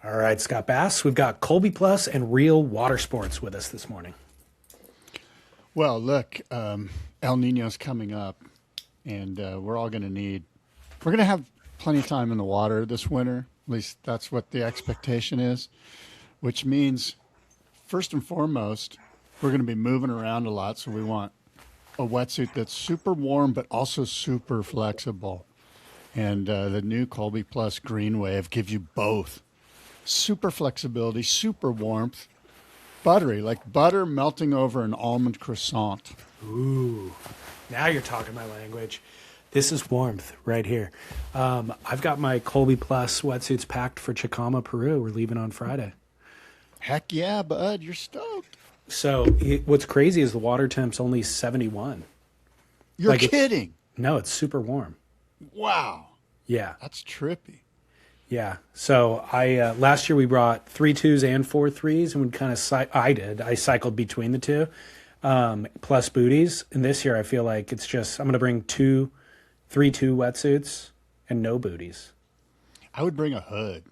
All right, Scott Bass, we've got Colby Plus and Real Water Sports with us this morning. Well, look, El Nino's coming up, and we're going to have plenty of time in the water this winter. At least that's what the expectation is, which means, first and foremost, we're going to be moving around a lot. So we want a wetsuit that's super warm, but also super flexible. And the new Colby Plus Green Wave gives you both. Super flexibility, super warmth, buttery, like butter melting over an almond croissant. Ooh, now you're talking my language. This is warmth right here. I've got my Colby Plus wetsuits packed for Chicama, Peru. We're leaving on Friday. Heck yeah, bud, you're stoked. So what's crazy is the water temp's only 71. You're kidding. No, it's super warm. Wow. Yeah. That's trippy. Yeah. So last year we brought 3 2s and 4 3s, and we kind of I cycled between the two, plus booties. And this year I feel like I'm going to bring 3 2 wetsuits and no booties. I would bring a hood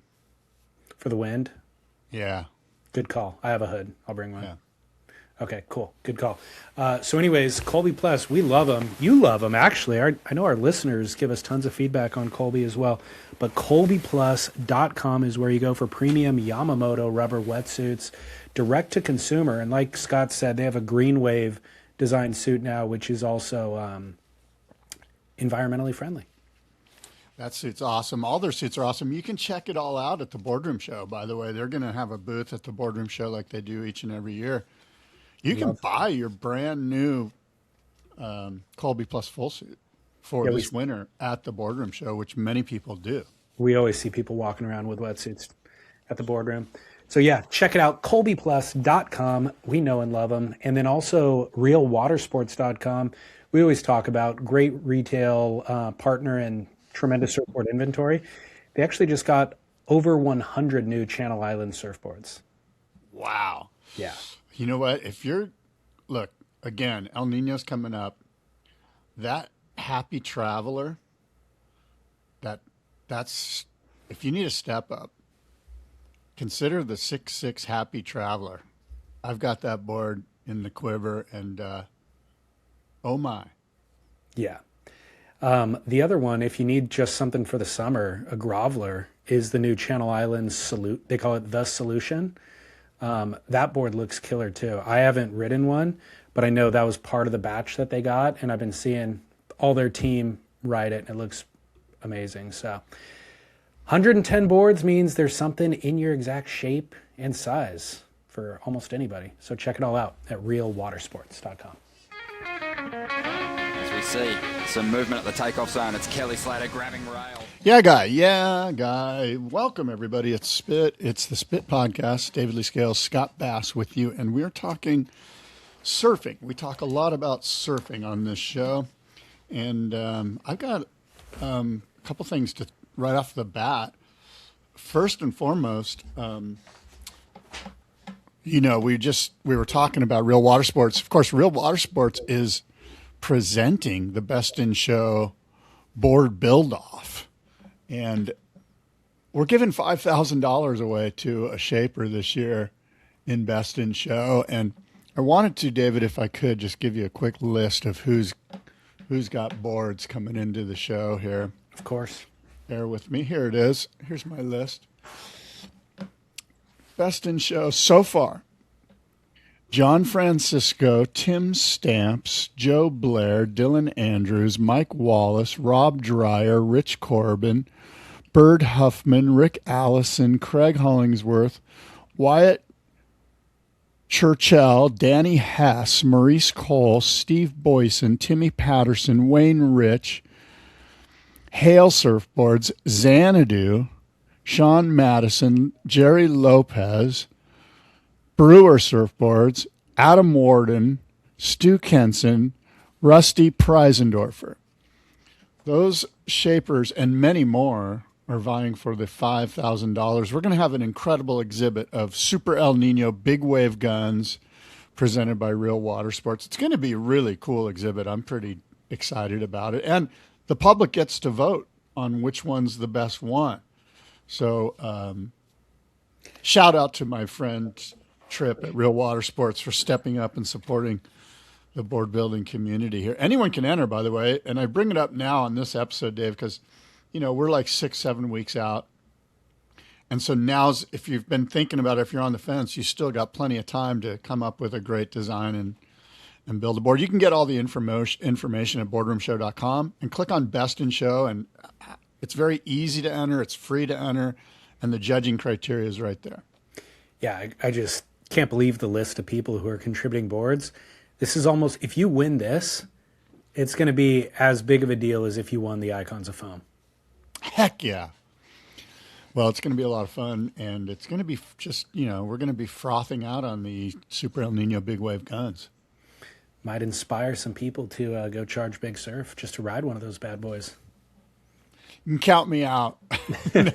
for the wind. Yeah. Good call. I have a hood. I'll bring one. Yeah. Okay, cool. Good call. So anyways, Colby Plus, we love them. You love them, actually. I know our listeners give us tons of feedback on Colby as well. But colbyplus.com is where you go for premium Yamamoto rubber wetsuits, direct to consumer. And like Scott said, they have a Green Wave design suit now, which is also environmentally friendly. That suit's awesome. All their suits are awesome. You can check it all out at the Boardroom Show, by the way. They're going to have a booth at the Boardroom Show like they do each and every year. You can buy your brand new Colby Plus full suit for this winter at the Boardroom Show, which many people do. We always see people walking around with wetsuits at the boardroom. So yeah, check it out, colbyplus.com. We know and love them. And then also realwatersports.com. We always talk about great retail partner and tremendous surfboard inventory. They actually just got over 100 new Channel Island surfboards. Wow. Yeah. You know what? Look, again, El Nino's coming up. That Happy Traveler, that's, if you need a step up, consider the 6'6" Happy Traveler. I've got that board in the quiver, and oh my. Yeah. The other one, if you need just something for the summer, a groveler, is the new Channel Island Salute. They call it the Solution. That board looks killer too. I haven't ridden one, but I know that was part of the batch that they got, and I've been seeing all their team ride it, and it looks amazing. So 110 boards means there's something in your exact shape and size for almost anybody. So check it all out at realwatersports.com. As we see some movement at the takeoff zone, it's Kelly Slater grabbing rail. Yeah, guy. Welcome, everybody. It's Spit. It's the Spit Podcast. David Lee Scales, Scott Bass with you, and we're talking surfing. We talk a lot about surfing on this show, and I've got a couple things to right off the bat. First and foremost, we were talking about Real Water Sports. Of course, Real Water Sports is presenting the Best in Show board build-off. And we're giving $5,000 away to a shaper this year in Best in Show. And I wanted to, David, if I could, just give you a quick list of who's got boards coming into the show here. Of course. Bear with me. Here it is. Here's my list. Best in Show so far. John Francisco, Tim Stamps, Joe Blair, Dylan Andrews, Mike Wallace, Rob Dreyer, Rich Corbin, Bird Huffman, Rick Allison, Craig Hollingsworth, Wyatt Churchill, Danny Hess, Maurice Cole, Steve Boyson, Timmy Patterson, Wayne Rich, Hale Surfboards, Xanadu, Sean Madison, Jerry Lopez, Brewer Surfboards, Adam Warden, Stu Kenson, Rusty Preisendorfer. Those shapers and many more are vying for the $5,000. We're going to have an incredible exhibit of Super El Nino big wave guns presented by Real Water Sports. It's going to be a really cool exhibit. I'm pretty excited about it. And the public gets to vote on which one's the best one. So Shout out to my friend Trip at Real Water Sports for stepping up and supporting the board building community here. Anyone can enter, by the way. And I bring it up now on this episode, Dave, because, we're like 6-7 weeks out. And so now's, if you've been thinking about it, if you're on the fence, you still got plenty of time to come up with a great design and build a board. You can get all the information at boardroomshow.com and click on Best in Show. And it's very easy to enter. It's free to enter. And the judging criteria is right there. Yeah, I just can't believe the list of people who are contributing boards. This is almost, if you win this, it's going to be as big of a deal as if you won the Icons of Foam. Heck yeah. Well, it's going to be a lot of fun, and it's going to be just, we're going to be frothing out on the Super El Nino big wave guns. Might inspire some people to go charge big surf just to ride one of those bad boys. You can count me out. You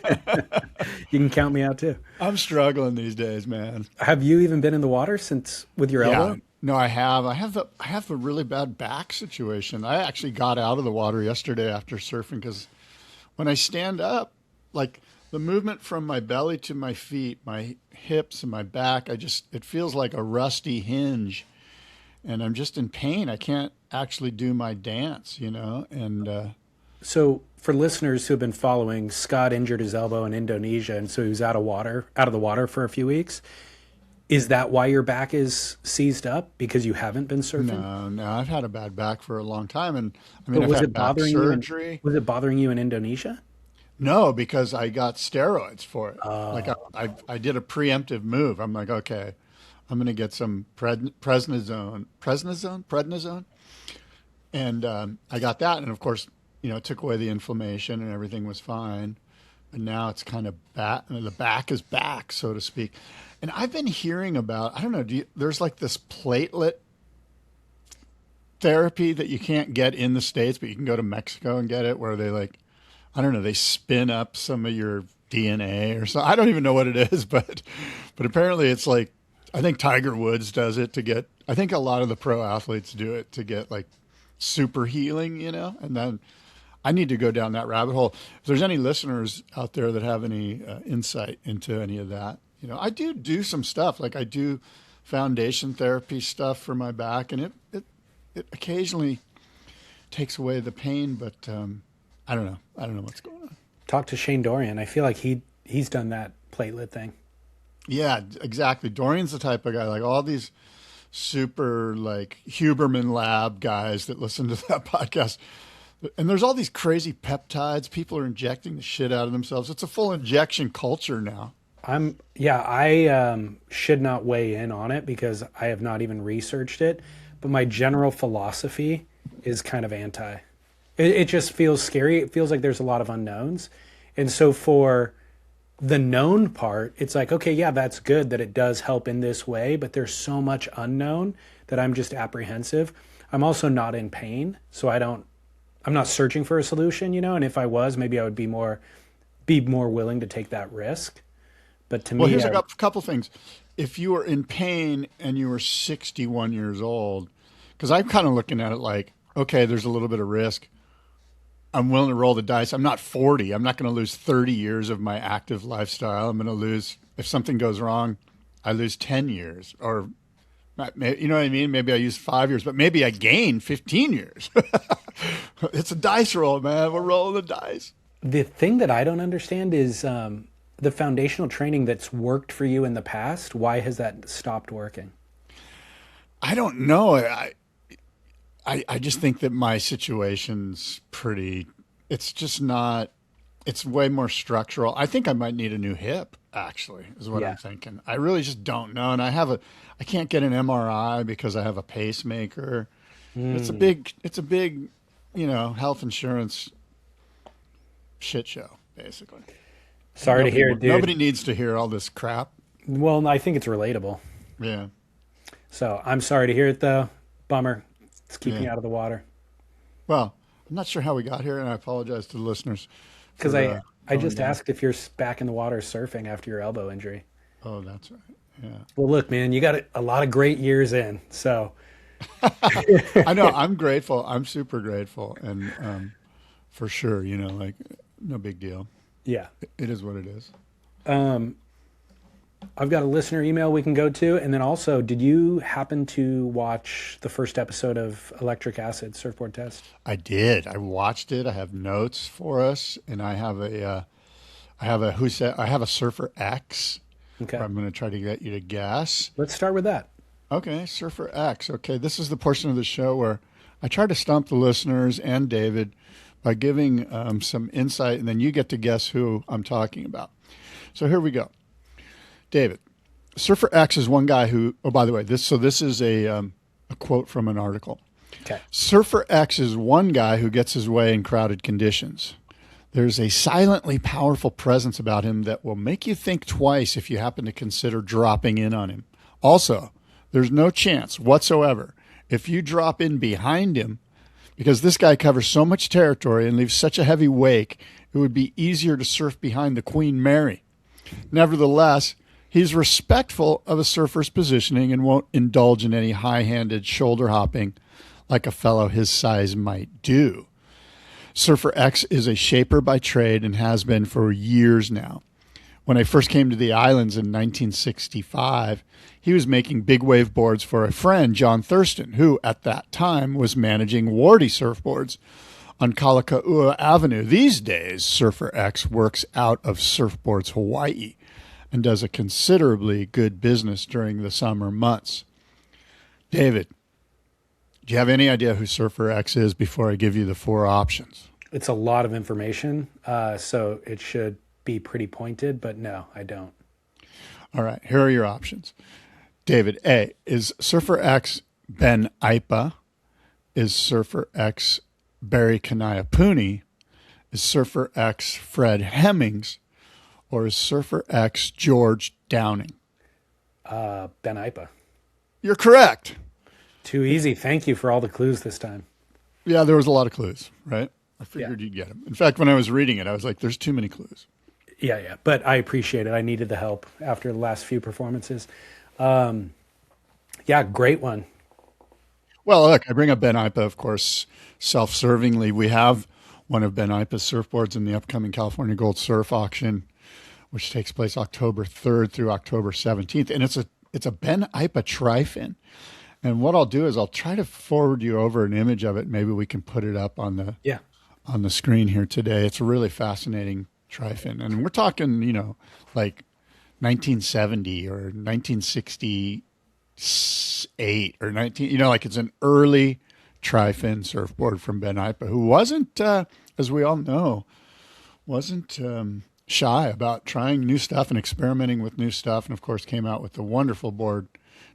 can count me out too. I'm struggling these days, man. Have you even been in the water since with your elbow? No, I have. I have a really bad back situation. I actually got out of the water yesterday after surfing because when I stand up, like the movement from my belly to my feet, my hips and my back, it feels like a rusty hinge, and I'm just in pain. I can't actually do my dance, and So for listeners who have been following, Scott injured his elbow in Indonesia, and so he was out of the water for a few weeks. Is that why your back is seized up? Because you haven't been surfing? No, I've had a bad back for a long time, and But I've had back surgery. Was it bothering you in Indonesia? No, because I got steroids for it. Oh. Like I did a preemptive move. I'm like, okay, I'm going to get some prednisone, and I got that, and of course, it took away the inflammation and everything was fine. And now it's kind of the back is back, so to speak. And I've been hearing about, I don't know, there's like this platelet therapy that you can't get in the States, but you can go to Mexico and get it, where they they spin up some of your DNA or something. I don't even know what it is, but apparently it's like, I think Tiger Woods does it I think a lot of the pro athletes do it to get like super healing, and then I need to go down that rabbit hole. If there's any listeners out there that have any insight into any of that, I do some stuff. Like I do foundation therapy stuff for my back, and it occasionally takes away the pain, but I don't know. I don't know what's going on. Talk to Shane Dorian. I feel like he's done that platelet thing. Yeah, exactly. Dorian's the type of guy, like all these super like Huberman Lab guys that listen to that podcast. And there's all these crazy peptides. People are injecting the shit out of themselves. It's a full injection culture now. I should not weigh in on it because I have not even researched it. But my general philosophy is kind of anti. It just feels scary. It feels like there's a lot of unknowns. And so for the known part, it's like, okay, yeah, that's good that it does help in this way, but there's so much unknown that I'm just apprehensive. I'm also not in pain, so I'm not searching for a solution, and if I was, maybe I would be more willing to take that risk. But to me, here's a couple things. If you were in pain and you were 61 years old, because I'm kind of looking at it like, okay, there's a little bit of risk. I'm willing to roll the dice. I'm not 40. I'm not going to lose 30 years of my active lifestyle. I'm going to lose, if something goes wrong, I lose 10 years. Or, you know what I mean? Maybe I use 5 years, but maybe I gain 15 years. It's a dice roll, man. We're rolling the dice. The thing that I don't understand is the foundational training that's worked for you in the past. Why has that stopped working? I don't know. I just think that my situation's it's just not, it's way more structural. I think I might need a new hip, actually, is what I'm thinking. I really just don't know. And I can't get an MRI because I have a pacemaker. It's a big, health insurance shit show, basically. Sorry to hear it, dude. Nobody needs to hear all this crap. Well, I think it's relatable. Yeah. So I'm sorry to hear it, though. Bummer. It's keeping you out of the water. Well, I'm not sure how we got here, and I apologize to the listeners. Because I just asked if you're back in the water surfing after your elbow injury. Oh, that's right. Yeah. Well, look, man, you got a lot of great years in, so. I know. I'm grateful. I'm super grateful. And for sure, no big deal. Yeah. It is what it is. I've got a listener email we can go to. And then also, did you happen to watch the first episode of Electric Acid Surfboard Test? I did. I watched it. I have notes for us, and I have a Surfer X. Okay. I'm going to try to get you to guess. Let's start with that. Okay, Surfer X. Okay, this is the portion of the show where I try to stump the listeners and David by giving some insight, and then you get to guess who I'm talking about. So here we go. David, Surfer X is one guy who, oh, by the way, this is a quote from an article. Okay. Surfer X is one guy who gets his way in crowded conditions. There's a silently powerful presence about him that will make you think twice if you happen to consider dropping in on him. Also, there's no chance whatsoever if you drop in behind him, because this guy covers so much territory and leaves such a heavy wake, it would be easier to surf behind the Queen Mary. Nevertheless, he's respectful of a surfer's positioning and won't indulge in any high-handed shoulder hopping like a fellow his size might do. Surfer X is a shaper by trade and has been for years now. When I first came to the islands in 1965, he was making big wave boards for a friend, John Thurston, who at that time was managing Wardy Surfboards on Kalakaua Avenue. These days, Surfer X works out of Surfboards Hawaii and does a considerably good business during the summer months. David, do you have any idea who Surfer X is before I give you the four options? It's a lot of information, so it should be pretty pointed, but no, I don't. All right, here are your options. David, A, is Surfer X Ben Aipa? Is Surfer X Barry Kanaiapuni? Is Surfer X Fred Hemmings? Or is Surfer X George Downing? Ben Aipa. You're correct. Too easy. Thank you for all the clues this time. Yeah, there was a lot of clues, right? I figured you'd get them. In fact, when I was reading it, I was like, there's too many clues. Yeah. But I appreciate it. I needed the help after the last few performances. Yeah, great one. Well, look, I bring up Ben Aipa, of course, self-servingly. We have one of Ben Aipa's surfboards in the upcoming California Gold Surf Auction, which takes place October 3rd through October 17th. And it's a Ben Aipa tri-fin. And what I'll do is I'll try to forward you over an image of it. Maybe we can put it up on the screen here today. It's a really fascinating tri-fin. And we're talking, like 1970 or 1968 or like it's an early tri-fin surfboard from Ben Aipa, who wasn't, as we all know, wasn't shy about trying new stuff and experimenting with new stuff. And of course came out with the wonderful board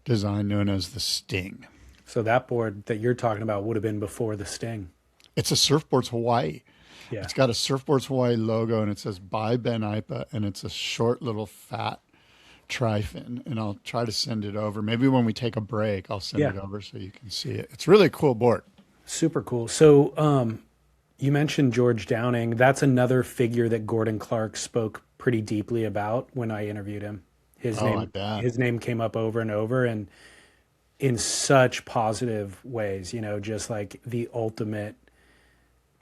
design known as the Sting. So that board that you're talking about would have been before the Sting. It's a Surfboards Hawaii. Yeah. It's got a Surfboards Hawaii logo and it says by Ben Aipa, and it's a short little fat tri-fin. And I'll try to send it over. Maybe when we take a break, I'll send it over so you can see it. It's really a cool board. Super cool. So you mentioned George Downing. That's another figure that Gordon Clark spoke pretty deeply about when I interviewed him. His name came up over and over, and in such positive ways, just like the ultimate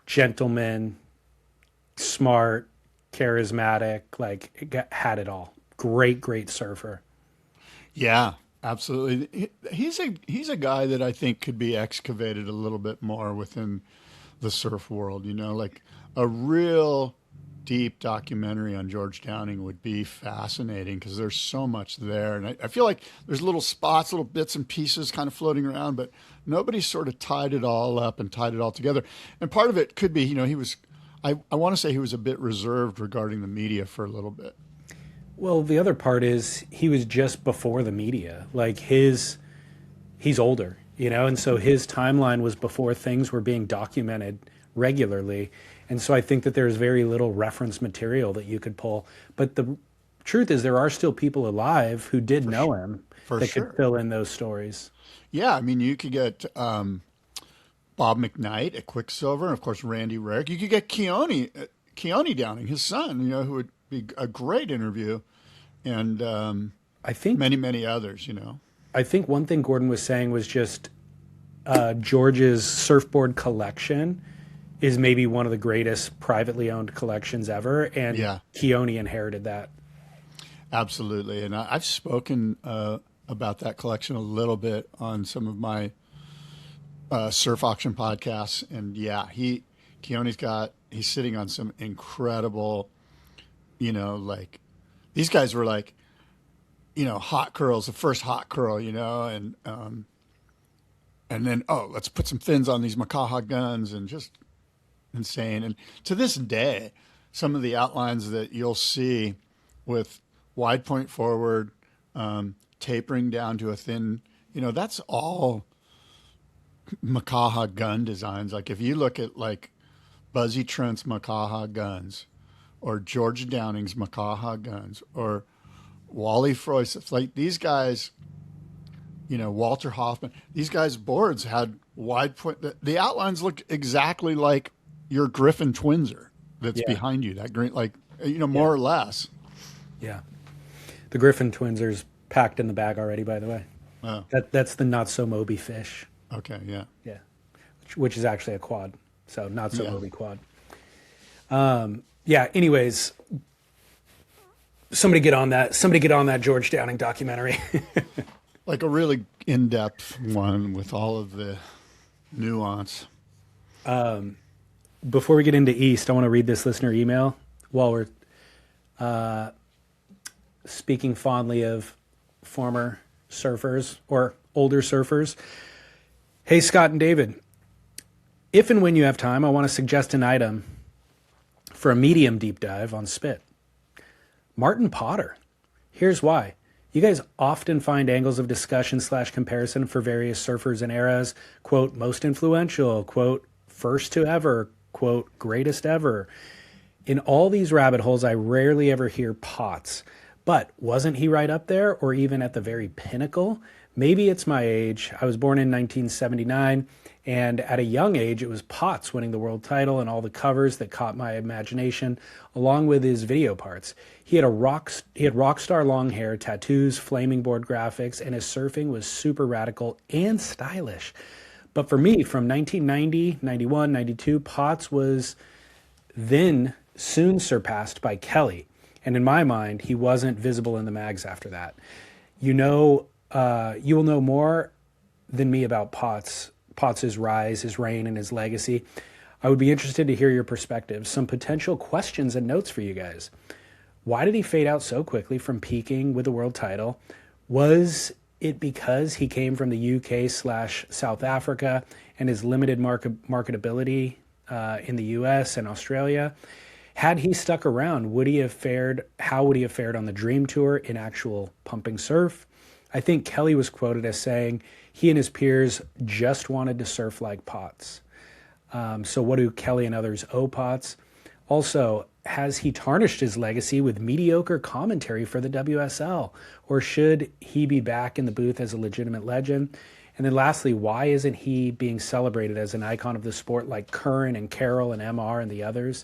gentleman, smart, charismatic, had it all. Great surfer. Yeah, absolutely. He's a guy that I think could be excavated a little bit more within the surf world, like a real deep documentary on George Downing would be fascinating because there's so much there. And I feel like there's little spots, little bits and pieces kind of floating around, but nobody sort of tied it all up and tied it all together. And part of it could be, he was, I want to say he was a bit reserved regarding the media for a little bit. Well, the other part is he was just before the media. He's older, and so his timeline was before things were being documented regularly. And so I think that there's very little reference material that you could pull. But the truth is there are still people alive who did know him that could fill in those stories. Yeah, I mean, you could get Bob McKnight at Quicksilver, and of course Randy Rarick. You could get Keone Downing, his son, who would be a great interview, and I think many others. I think one thing Gordon was saying was just George's surfboard collection is maybe one of the greatest privately owned collections ever, and Keone inherited that. Absolutely. And I've spoken about that collection a little bit on some of my surf auction podcasts. And yeah, he's sitting on some incredible, like these guys were like, hot curls, the first hot curl, and then, let's put some fins on these Makaha guns, and just insane. And to this day, some of the outlines that you'll see with wide point forward, tapering down to a thin, that's all Makaha gun designs. Like if you look at like Buzzy Trent's Makaha guns, or George Downing's Makaha guns, or Wally Froy's, like these guys, Walter Hoffman, these guys' boards had wide point. The outlines look exactly like your Griffin Twinser that's behind you. That green, like, more or less. Yeah. The Griffin Twinser's packed in the bag already, by the way. Oh. That's the not so Moby fish. Okay. Yeah. Yeah. Which is actually a quad. So not so Moby quad. Anyways, somebody get on that George Downing documentary. Like a really in-depth one with all of the nuance. Before we get into East, I want to read this listener email while we're speaking fondly of former surfers or older surfers. Hey, Scott and David, if and when you have time, I want to suggest an item for a medium deep dive on Spit. Martin Potter. Here's why. You guys often find angles of discussion / comparison for various surfers and eras, quote, most influential, quote, first to ever, quote, greatest ever. In all these rabbit holes, I rarely ever hear Pottz. But wasn't he right up there, or even at the very pinnacle? Maybe it's my age. I was born in 1979, and at a young age, it was Pottz winning the world title and all the covers that caught my imagination, along with his video parts. He had rock star long hair, tattoos, flaming board graphics, and his surfing was super radical and stylish. But for me, from 1990, 91, 92, Pottz was then soon surpassed by Kelly. And in my mind, he wasn't visible in the mags after that. You will know more than me about Potts's rise, his reign, and his legacy. I would be interested to hear your perspective. Some potential questions and notes for you guys. Why did he fade out so quickly from peaking with the world title? Was it because he came from the UK / South Africa and his limited marketability in the US and Australia? Had he stuck around, how would he have fared on the Dream Tour in actual pumping surf? I think Kelly was quoted as saying he and his peers just wanted to surf like Pottz. So what do Kelly and others owe Pottz? Also, has he tarnished his legacy with mediocre commentary for the WSL? Or should he be back in the booth as a legitimate legend? And then lastly, why isn't he being celebrated as an icon of the sport like Curran and Carroll and MR and the others?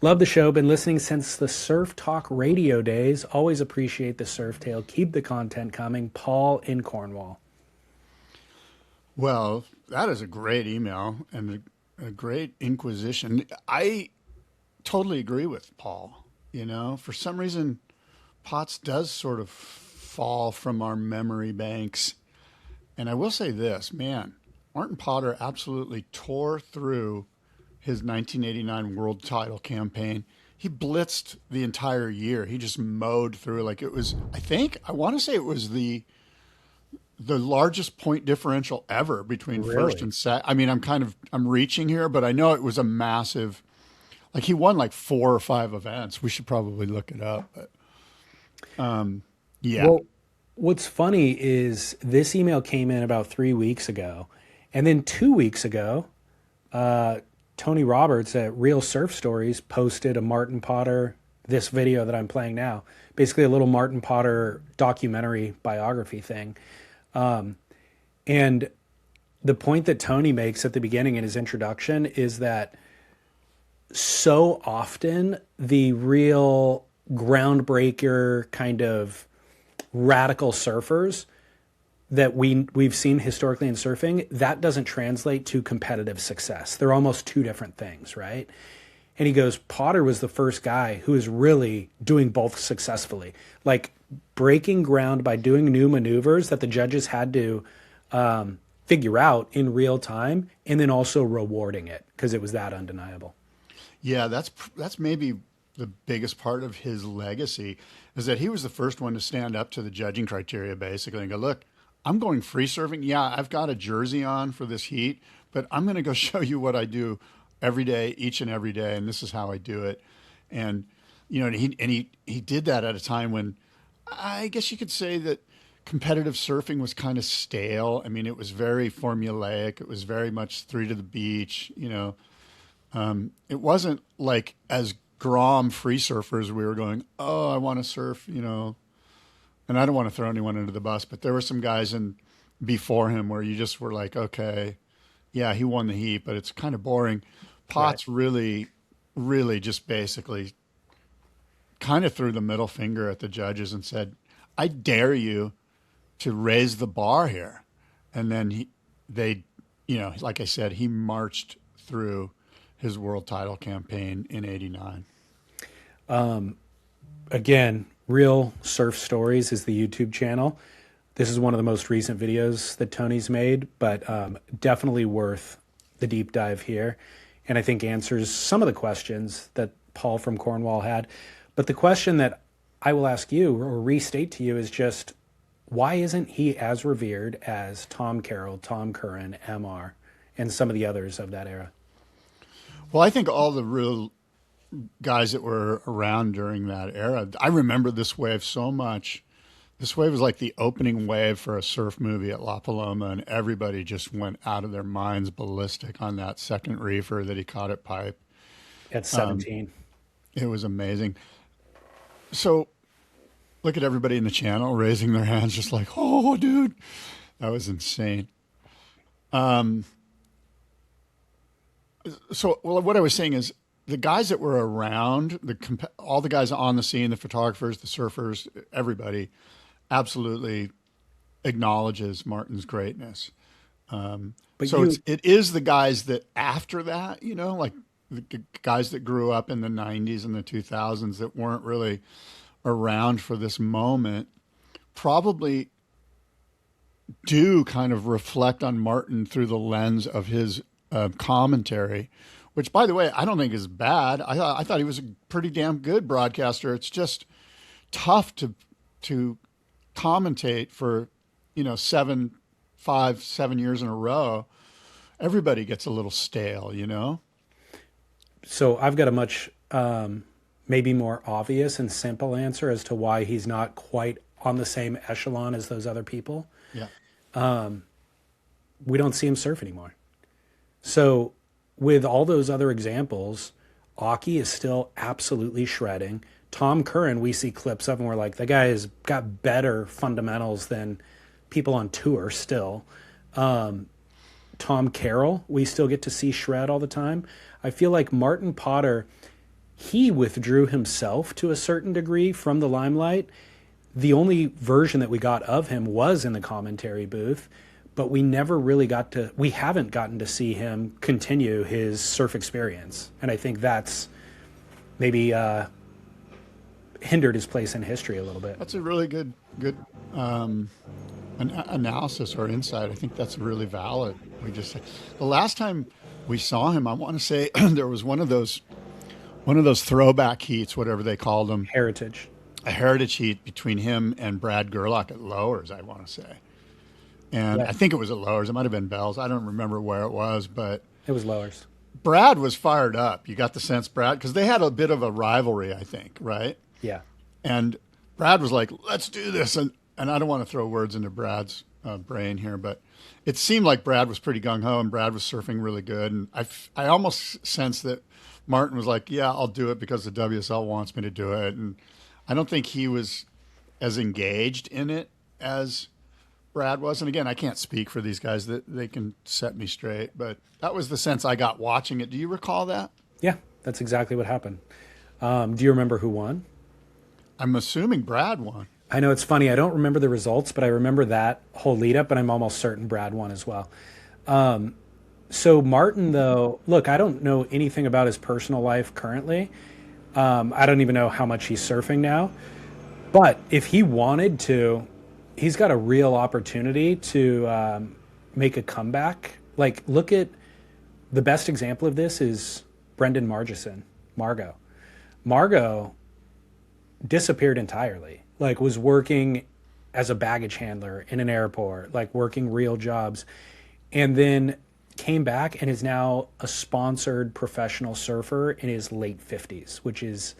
Love the show. Been listening since the Surf Talk radio days. Always appreciate the surf tale. Keep the content coming. Paul in Cornwall. Well, that is a great email and a great inquisition. I totally agree with Paul. For some reason, Pottz does sort of fall from our memory banks. And I will say this, man, Martin Potter absolutely tore through his 1989 world title campaign. He blitzed the entire year. He just mowed through like it was, I want to say it was the largest point differential ever between first and second. I mean, I'm reaching here, but I know it was a massive, like he won like 4 or 5 events. We should probably look it up. But, yeah. Well, what's funny is this email came in about 3 weeks ago. And then 2 weeks ago, Tony Roberts at Real Surf Stories posted a Martin Potter, this video that I'm playing now, basically a little Martin Potter documentary biography thing. And the point that Tony makes at the beginning in his introduction is that so often the real groundbreaker kind of radical surfers that we've seen historically in surfing, that doesn't translate to competitive success. They're almost two different things, right? And he goes, Potter was the first guy who is really doing both successfully, like breaking ground by doing new maneuvers that the judges had to figure out in real time, and then also rewarding it because it was that undeniable. Yeah, that's maybe the biggest part of his legacy, is that he was the first one to stand up to the judging criteria basically and go, look, I'm going free surfing. Yeah, I've got a jersey on for this heat, but I'm going to go show you what I do every day, each and every day, and this is how I do it. And he did that at a time when I guess you could say that competitive surfing was kind of stale. I mean, it was very formulaic. It was very much three to the beach. It wasn't like as Grom free surfers we were going, oh, I want to surf, and I don't want to throw anyone under the bus, but there were some guys before him where you just were like, okay, yeah, he won the heat, but it's kind of boring. Pottz really, really just basically kind of threw the middle finger at the judges and said, I dare you to raise the bar here. And then like I said, he marched through his world title campaign in '89. Again, Real Surf Stories is the YouTube channel. This is one of the most recent videos that Tony's made, but definitely worth the deep dive here. And I think answers some of the questions that Paul from Cornwall had. But the question that I will ask you or restate to you is just, why isn't he as revered as Tom Carroll, Tom Curran, MR, and some of the others of that era? Well, I think all the real guys that were around during that era, I remember this wave so much. This wave was like the opening wave for a surf movie at La Paloma, and everybody just went out of their minds ballistic on that second reefer that he caught at Pipe. At 17. It was amazing. So look at everybody in the channel raising their hands just like, oh, dude, that was insane. So what I was saying is the guys that were around, all the guys on the scene, the photographers, the surfers, everybody absolutely acknowledges Martin's greatness. It is the guys that after that, like the guys that grew up in the 90s and the 2000s that weren't really around for this moment, probably do kind of reflect on Martin through the lens of his commentary, which, by the way, I don't think is bad. I thought he was a pretty damn good broadcaster. It's just tough to commentate for 7 years in a row. Everybody gets a little stale, So I've got a much maybe more obvious and simple answer as to why he's not quite on the same echelon as those other people. Yeah. We don't see him surf anymore. So with all those other examples, Aki is still absolutely shredding. Tom Curran, we see clips of, and we're like, the guy has got better fundamentals than people on tour still. Tom Carroll, we still get to see shred all the time. I feel like Martin Potter, he withdrew himself to a certain degree from the limelight. The only version that we got of him was in the commentary booth, but we haven't gotten to see him continue his surf experience. And I think that's maybe hindered his place in history a little bit. That's a really good analysis or insight. I think that's really valid. The last time we saw him, I want to say there was one of those throwback heats, whatever they called them. A heritage heat between him and Brad Gerlach at Lowers, I want to say. And yeah. I think it was at Lowers. It might have been Bell's. I don't remember where it was, but it was Lowers. Brad was fired up. You got the sense, Brad, because they had a bit of a rivalry, I think, right? Yeah. And Brad was like, let's do this. And I don't want to throw words into Brad's brain here, but it seemed like Brad was pretty gung-ho and Brad was surfing really good. And I almost sensed that Martin was like, yeah, I'll do it because the WSL wants me to do it. And I don't think he was as engaged in it as Brad was. And again, I can't speak for these guys, that they can set me straight, but that was the sense I got watching it. Do you recall that? Yeah, that's exactly what happened. Do you remember who won? I'm assuming Brad won. I know it's funny. I don't remember the results, but I remember that whole lead up, and I'm almost certain Brad won as well. So Martin, though, look, I don't know anything about his personal life currently. I don't even know how much he's surfing now. But if he wanted to, he's got a real opportunity to make a comeback. Like, look at the best example of this is Brendan Margison, Margot. Margot disappeared entirely, like was working as a baggage handler in an airport, like working real jobs, and then came back and is now a sponsored professional surfer in his late 50s, which is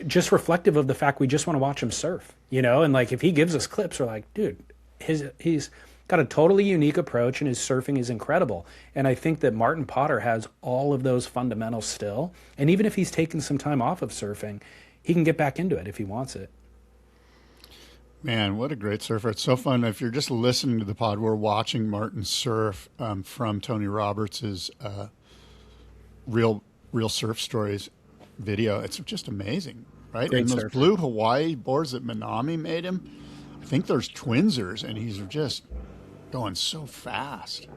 just reflective of the fact we just want to watch him surf, you know? And like, if he gives us clips, we're like, dude, he's got a totally unique approach and his surfing is incredible. And I think that Martin Potter has all of those fundamentals still. And even if he's taken some time off of surfing, he can get back into it if he wants it. Man, what a great surfer. It's so fun. If you're just listening to the pod, we're watching Martin surf from Tony Roberts's Real Surf Stories video. It's just amazing, right? Great and those surfer. blue Hawaii boards that Minami made him, I think there's twinsers, and he's just going so fast.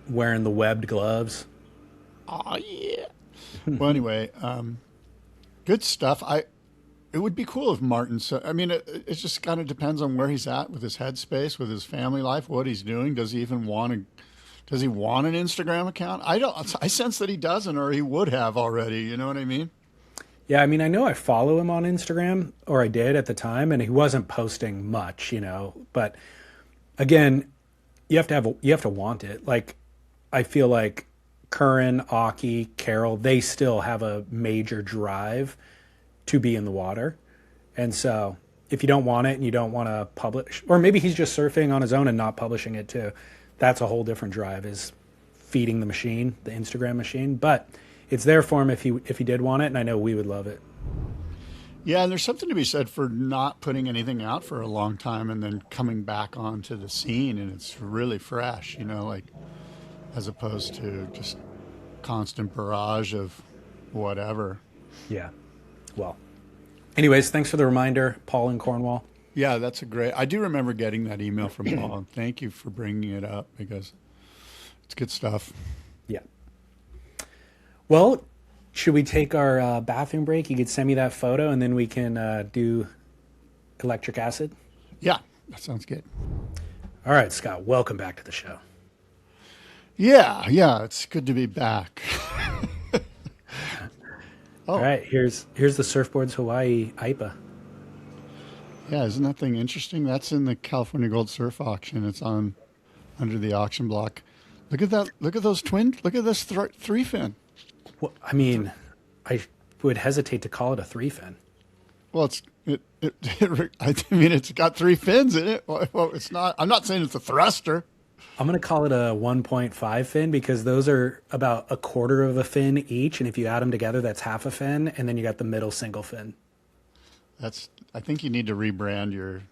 Wearing the webbed gloves. Oh, yeah. Well, anyway, good stuff. It would be cool if Martin. I mean, it just kind of depends on where he's at with his headspace, with his family life, what he's doing. Does he even want to? Does he want an Instagram account? I don't. I sense that he doesn't, or he would have already. You know what I mean? Yeah, I mean, I know I follow him on Instagram, or I did at the time, and he wasn't posting much, you know. But again, you have to want it. Like, I feel like Curran, Aki, Carol, they still have a major drive to be in the water. And so if you don't want it and you don't want to publish, or maybe he's just surfing on his own and not publishing it too, that's a whole different drive, is feeding the machine, the Instagram machine. But it's there for him if he did want it, and I know we would love it. Yeah, and there's something to be said for not putting anything out for a long time and then coming back onto the scene, and it's really fresh, you know, like as opposed to just constant barrage of whatever. Yeah. Well, anyways, thanks for the reminder, Paul in Cornwall. Yeah, that's a great. I do remember getting that email from Paul, and thank you for bringing it up because it's good stuff. Yeah. Well, should we take our bathroom break? You could send me that photo, and then we can do electric acid. Yeah, that sounds good. All right, Scott, welcome back to the show. Yeah, it's good to be back. All right, here's the Surfboards Hawaii Aipa. Yeah, isn't that thing interesting? That's in the California Gold Surf Auction. It's on under the auction block. Look at that. Look at those twin. Look at this three fin. Well, I mean, I would hesitate to call it a three fin. Well, I mean, it's got three fins in it. Well, it's not. I'm not saying it's a thruster. I'm going to call it a 1.5 fin because those are about a quarter of a fin each. And if you add them together, that's half a fin. And then you got the middle single fin. I think you need to rebrand your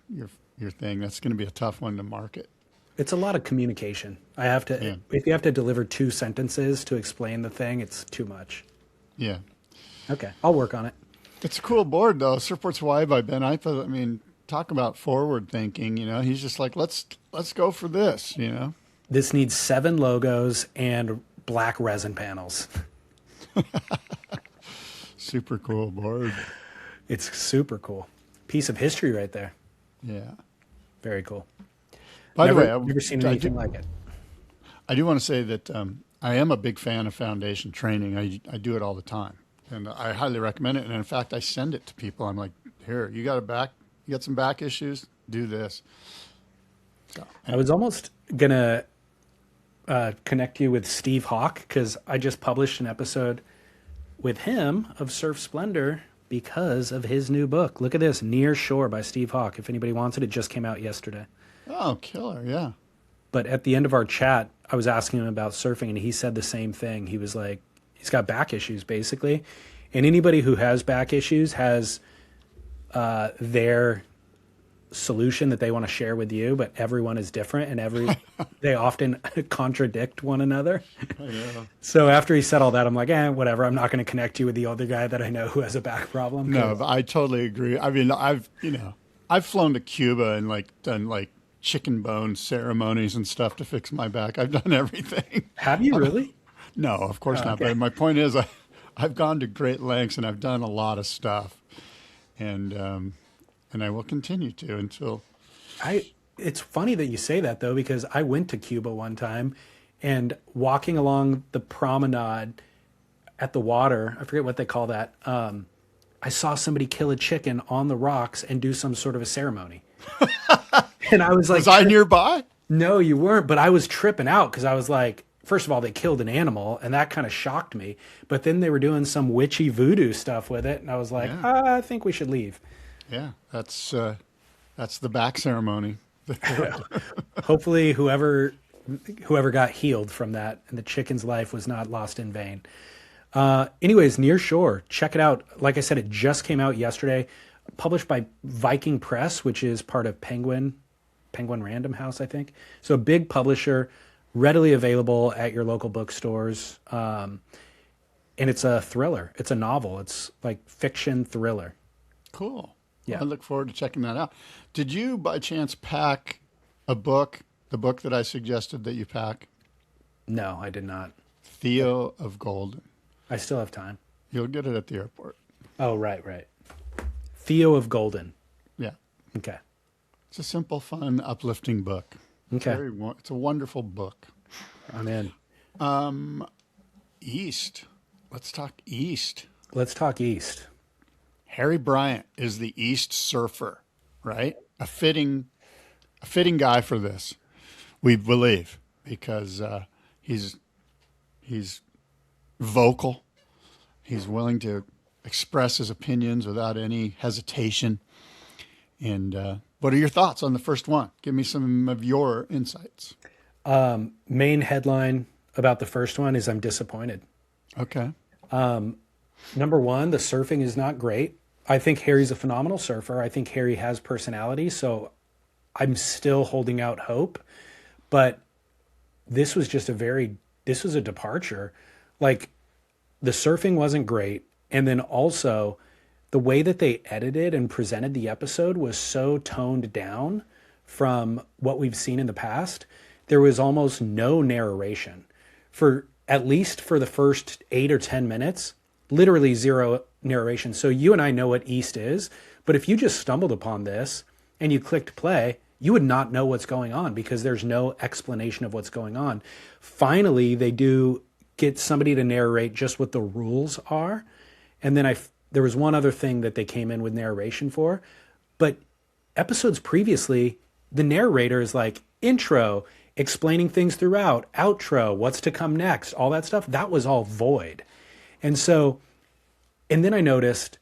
thing. That's going to be a tough one to market. It's a lot of communication. If you have to deliver 2 sentences to explain the thing, it's too much. Yeah. Okay. I'll work on it. It's a cool board though. Surfboards Hawaii by Ben Aipa. I mean, talk about forward thinking, you know, he's just like, let's go for this, you know. This needs 7 logos and black resin panels. Super cool board. It's super cool. Piece of history right there. Yeah. Very cool. By the way, I've never seen anything like it. I do want to say that I am a big fan of foundation training. I do it all the time, and I highly recommend it. And in fact, I send it to people. I'm like, here, you got some back issues? Do this. So, I was almost gonna connect you with Steve Hawk because I just published an episode with him of Surf Splendor because of his new book. Look at this, Near Shore by Steve Hawk. If anybody wants it, it just came out yesterday. Oh, killer, yeah. But at the end of our chat, I was asking him about surfing, and he said the same thing. He was like, he's got back issues, basically. And anybody who has back issues has their solution that they want to share with you, but everyone is different, and they often contradict one another. I know. So after he said all that, I'm like, whatever. I'm not going to connect you with the other guy that I know who has a back problem. No, but I totally agree. I mean, I've flown to Cuba and done chicken bone ceremonies and stuff to fix my back. I've done everything. Have you really? No, of course not. Okay. But my point is, I've gone to great lengths and I've done a lot of stuff, and I will continue to until. It's funny that you say that though, because I went to Cuba one time, and walking along the promenade at the water, I forget what they call that. I saw somebody kill a chicken on the rocks and do some sort of a ceremony. And I was like, Was I nearby? no, you weren't. But I was tripping out because I was like, first of all, they killed an animal, and that kind of shocked me. But then they were doing some witchy voodoo stuff with it, and I was like, I think we should leave. Yeah, that's the back ceremony. Hopefully, whoever got healed from that, and the chicken's life was not lost in vain. Anyways, NEARSHORE, check it out. Like I said, it just came out yesterday, published by Viking Press, which is part of Penguin Random House, I think. So a big publisher, readily available at your local bookstores. And it's a thriller. It's a novel. It's like fiction thriller. Cool. Yeah. I look forward to checking that out. Did you by chance pack the book that I suggested that you pack? No, I did not. Theo of Golden. I still have time. You'll get it at the airport. Oh, right. Theo of Golden. Yeah. Okay. It's a simple, fun, uplifting book. Okay. It's a wonderful book. I'm in. East. Let's talk East. Let's talk East. Harry Bryant is the East surfer, right? A fitting guy for this, we believe, because he's vocal. He's willing to express his opinions without any hesitation. And what are your thoughts on the first one? Give me some of your insights. Main headline about the first one is I'm disappointed. Okay. Number one, the surfing is not great. I think Harry's a phenomenal surfer. I think Harry has personality, so I'm still holding out hope. But this was just this was a departure. Like, the surfing wasn't great. And then also, the way that they edited and presented the episode was so toned down from what we've seen in the past. There was almost no narration. At least for the first 8 or 10 minutes, literally zero narration. So you and I know what East is, but if you just stumbled upon this and you clicked play, you would not know what's going on because there's no explanation of what's going on. Finally, they do get somebody to narrate just what the rules are. And then there was one other thing that they came in with narration for, but episodes previously, the narrator is like intro, explaining things throughout, outro, what's to come next, all that stuff. That was all void. And then I noticed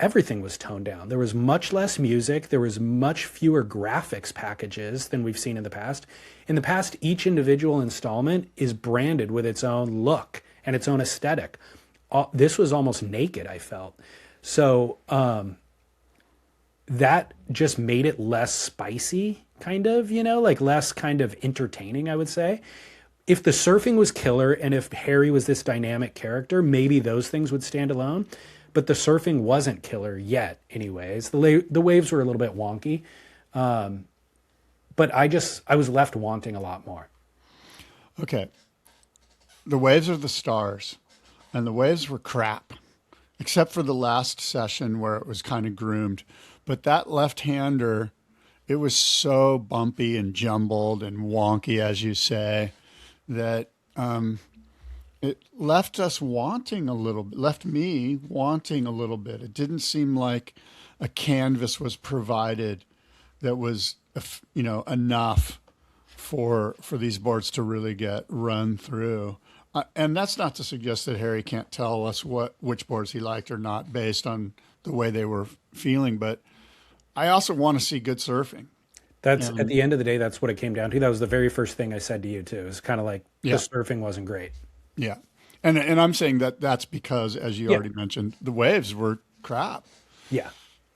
everything was toned down. There was much less music. There was much fewer graphics packages than we've seen in the past. In the past, each individual installment is branded with its own look and its own aesthetic. This was almost naked, I felt. So that just made it less spicy, kind of, like less kind of entertaining, I would say. If the surfing was killer and if Harry was this dynamic character, maybe those things would stand alone. But the surfing wasn't killer yet, anyways. The waves were a little bit wonky. But I was left wanting a lot more. Okay. The waves are the stars, and the waves were crap, except for the last session where it was kind of groomed. But that left-hander, it was so bumpy and jumbled and wonky, as you say, that it left us wanting a little bit, left me wanting a little bit. It didn't seem like a canvas was provided that was, enough for these boards to really get run through. And that's not to suggest that Harry can't tell us which boards he liked or not based on the way they were feeling. But I also want to see good surfing. That's at the end of the day, that's what it came down to. That was the very first thing I said to you too. It's kind of like the surfing wasn't great. Yeah. And I'm saying that that's because, as you already mentioned, the waves were crap. Yeah.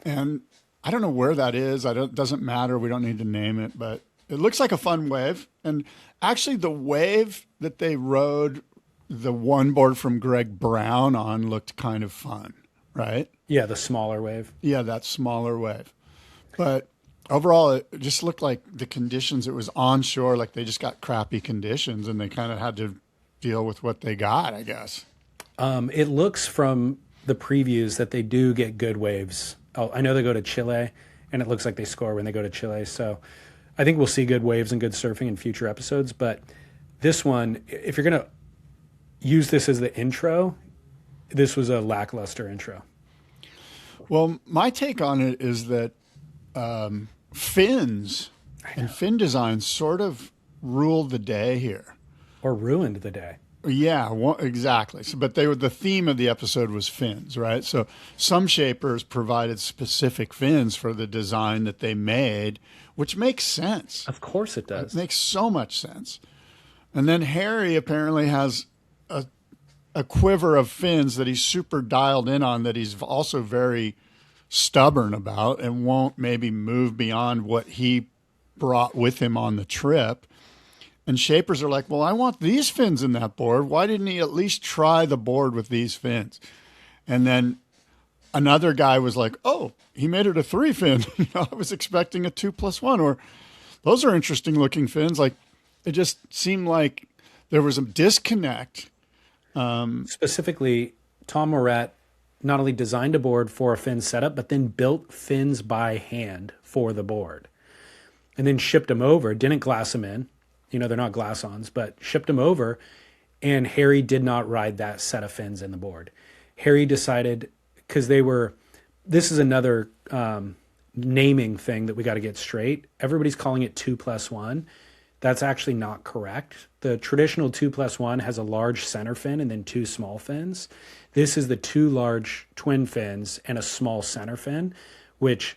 And I don't know where that is. Doesn't matter. We don't need to name it, but it looks like a fun wave. And actually the wave that they rode the one board from Greg Brown on looked kind of fun, right? Yeah, the smaller wave. Yeah, that smaller wave. But overall, it just looked like the conditions, it was onshore, like they just got crappy conditions and they kind of had to deal with what they got, I guess. It looks from the previews that they do get good waves. Oh, I know they go to Chile, and it looks like they score when they go to Chile. So I think we'll see good waves and good surfing in future episodes. But this one, if you're going to use this as the intro, this was a lackluster intro. Well, my take on it is that fins and fin design sort of ruled the day here. Or ruined the day. Yeah, well, exactly. So, but the theme of the episode was fins, right? So some shapers provided specific fins for the design that they made, which makes sense. Of course it does. It makes so much sense. And then Harry apparently has a quiver of fins that he's super dialed in on, that he's also very stubborn about and won't maybe move beyond what he brought with him on the trip. And shapers are like, well, I want these fins in that board. Why didn't he at least try the board with these fins? And then another guy was like, oh, he made it a 3 fin. I was expecting a 2+1, or those are interesting looking fins. Like, it just seemed like there was a disconnect. Specifically, Tom Morat not only designed a board for a fin setup, but then built fins by hand for the board and then shipped them over, didn't glass them in. They're not glass-ons, but shipped them over, and Harry did not ride that set of fins in the board. Harry decided, because this is another naming thing that we got to get straight. Everybody's calling it 2+1. That's actually not correct. The traditional 2+1 has a large center fin and then 2 small fins. This is the 2 large twin fins and a small center fin, which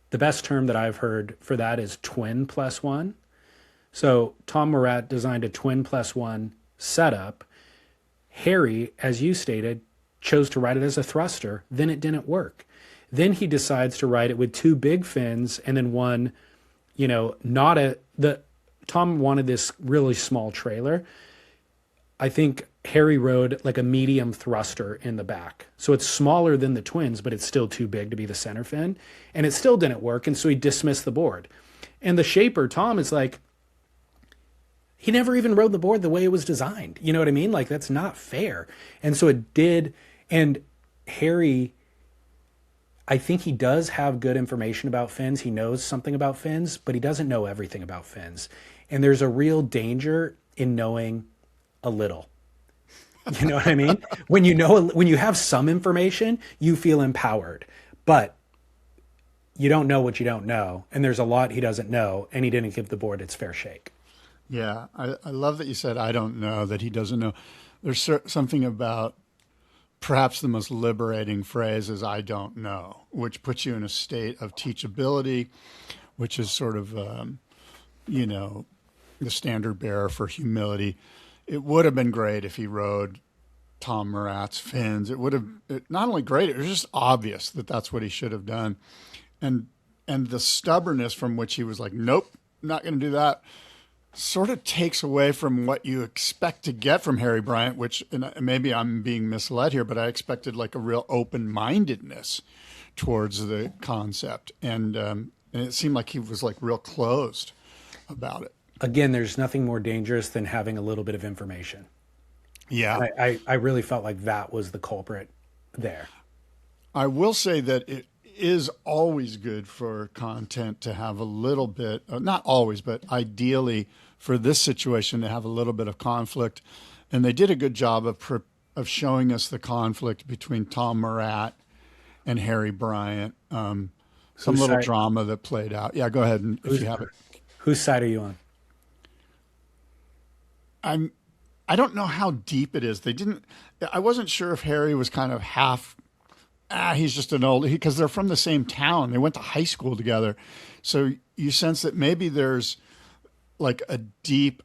the best term that I've heard for that is twin +1. So Tom Morat designed a twin +1 setup. Harry, as you stated, chose to ride it as a thruster. Then it didn't work. Then he decides to ride it with 2 big fins and then one, Tom wanted this really small trailer. I think Harry rode like a medium thruster in the back. So it's smaller than the twins, but it's still too big to be the center fin. And it still didn't work. And so he dismissed the board. And the shaper, Tom, is like, he never even rode the board the way it was designed. You know what I mean? Like, that's not fair. And so it did. And Harry, I think he does have good information about fins. He knows something about fins, but he doesn't know everything about fins. And there's a real danger in knowing a little. You know what I mean? When you have some information, you feel empowered. But you don't know what you don't know. And there's a lot he doesn't know. And he didn't give the board its fair shake. Yeah, I love that you said, I don't know, that he doesn't know. There's something about perhaps the most liberating phrase is, I don't know, which puts you in a state of teachability, which is sort of, the standard bearer for humility. It would have been great if he rode Tom Morat's fins. It would have, not only great, it was just obvious that that's what he should have done. And the stubbornness from which he was like, nope, not going to do that, sort of takes away from what you expect to get from Harry Bryant, which, and maybe I'm being misled here, but I expected like a real open-mindedness towards the concept. And it seemed like he was like real closed about it. Again, there's nothing more dangerous than having a little bit of information. Yeah. I really felt like that was the culprit there. I will say that it is always good for content to have a little bit, not always, but ideally for this situation to have a little bit of conflict. And they did a good job of showing us the conflict between Tom Morat and Harry Bryant. Some little drama that played out. Yeah, go ahead if you have it. Whose side are you on? I don't know how deep it is. I wasn't sure if Harry was kind of half, he's just an old, because they're from the same town. They went to high school together. So you sense that maybe there's like a deep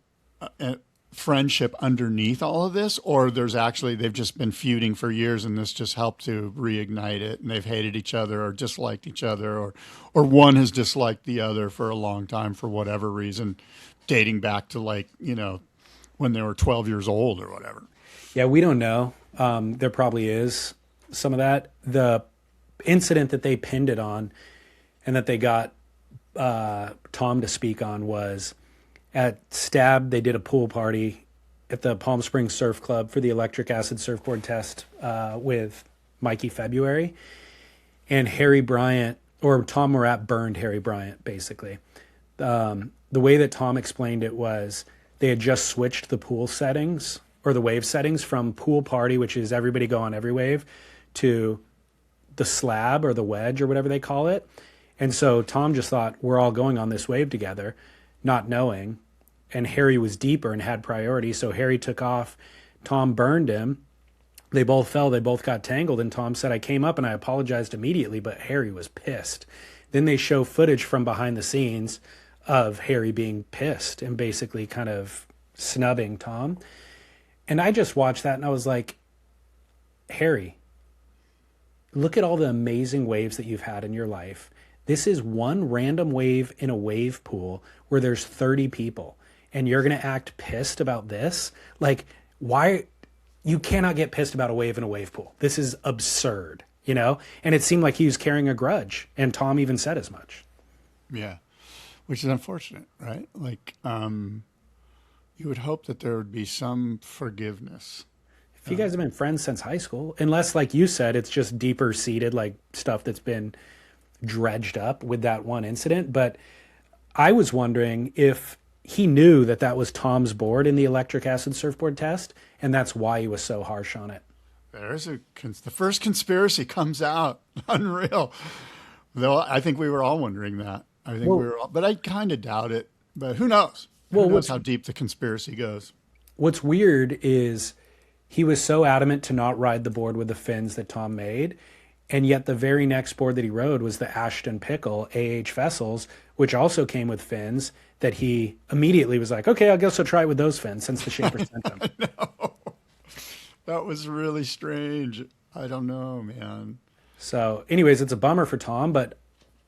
friendship underneath all of this, or they've just been feuding for years and this just helped to reignite it, and they've hated each other or disliked each other, or one has disliked the other for a long time for whatever reason, dating back to when they were 12 years old or whatever. Yeah, we don't know. There probably is some of that. The incident that they pinned it on and that they got Tom to speak on was at Stab, they did a pool party at the Palm Springs Surf Club for the electric acid surfboard test with Mikey February. And Harry Bryant, or Tom Murat burned Harry Bryant, basically. The way that Tom explained it was they had just switched the pool settings, or the wave settings, from pool party, which is everybody go on every wave, to the slab or the wedge or whatever they call it. And so Tom just thought, we're all going on this wave together, not knowing. And Harry was deeper and had priority. So Harry took off. Tom burned him. They both fell. They both got tangled. And Tom said, I came up and I apologized immediately, but Harry was pissed. Then they show footage from behind the scenes of Harry being pissed and basically kind of snubbing Tom. And I just watched that and I was like, Harry, look at all the amazing waves that you've had in your life. This is one random wave in a wave pool where there's 30 people and you're going to act pissed about this? Like, why? You cannot get pissed about a wave in a wave pool. This is absurd, you know? And it seemed like he was carrying a grudge, and Tom even said as much. Yeah, which is unfortunate, right? Like, you would hope that there would be some forgiveness. If you guys have been friends since high school, unless, like you said, it's just deeper seated, like stuff that's been dredged up with that one incident. But I was wondering if he knew that that was Tom's board in the electric acid surfboard test, and that's why he was so harsh on it. The first conspiracy comes out. Unreal. Though I think we were all wondering that. But I kind of doubt it. But who knows? Who knows how deep the conspiracy goes? What's weird is he was so adamant to not ride the board with the fins that Tom made, and yet the very next board that he rode was the Ashton Pickle vessels, which also came with fins, that he immediately was like, okay, I guess I'll try it with those fins since the Shaper sent them. No. That was really strange. I don't know, man. So anyways, it's a bummer for Tom, but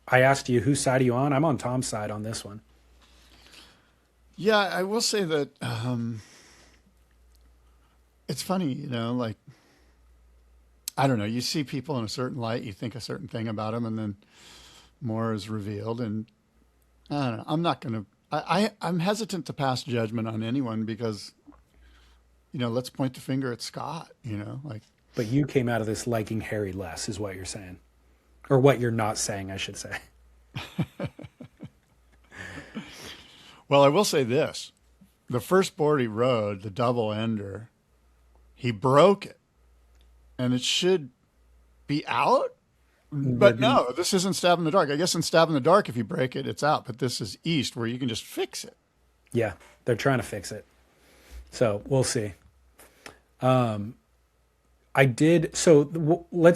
I asked you, whose side are you on? I'm on Tom's side on this one. Yeah, I will say that it's funny, you know, like, I don't know, you see people in a certain light, you think a certain thing about them, and then more is revealed. And I don't know, I'm not going to, I'm hesitant to pass judgment on anyone because, you know, let's point the finger at Scott, you know, like. But you came out of this liking Harry less, is what you're saying. Or what you're not saying, I should say. Well, I will say this. The first board he rode, the double ender, he broke it. And it should be out. But no, this isn't Stab in the Dark. I guess in Stab in the Dark, if you break it, it's out. But this is East, where you can just fix it. Yeah, they're trying to fix it. So we'll see. Let's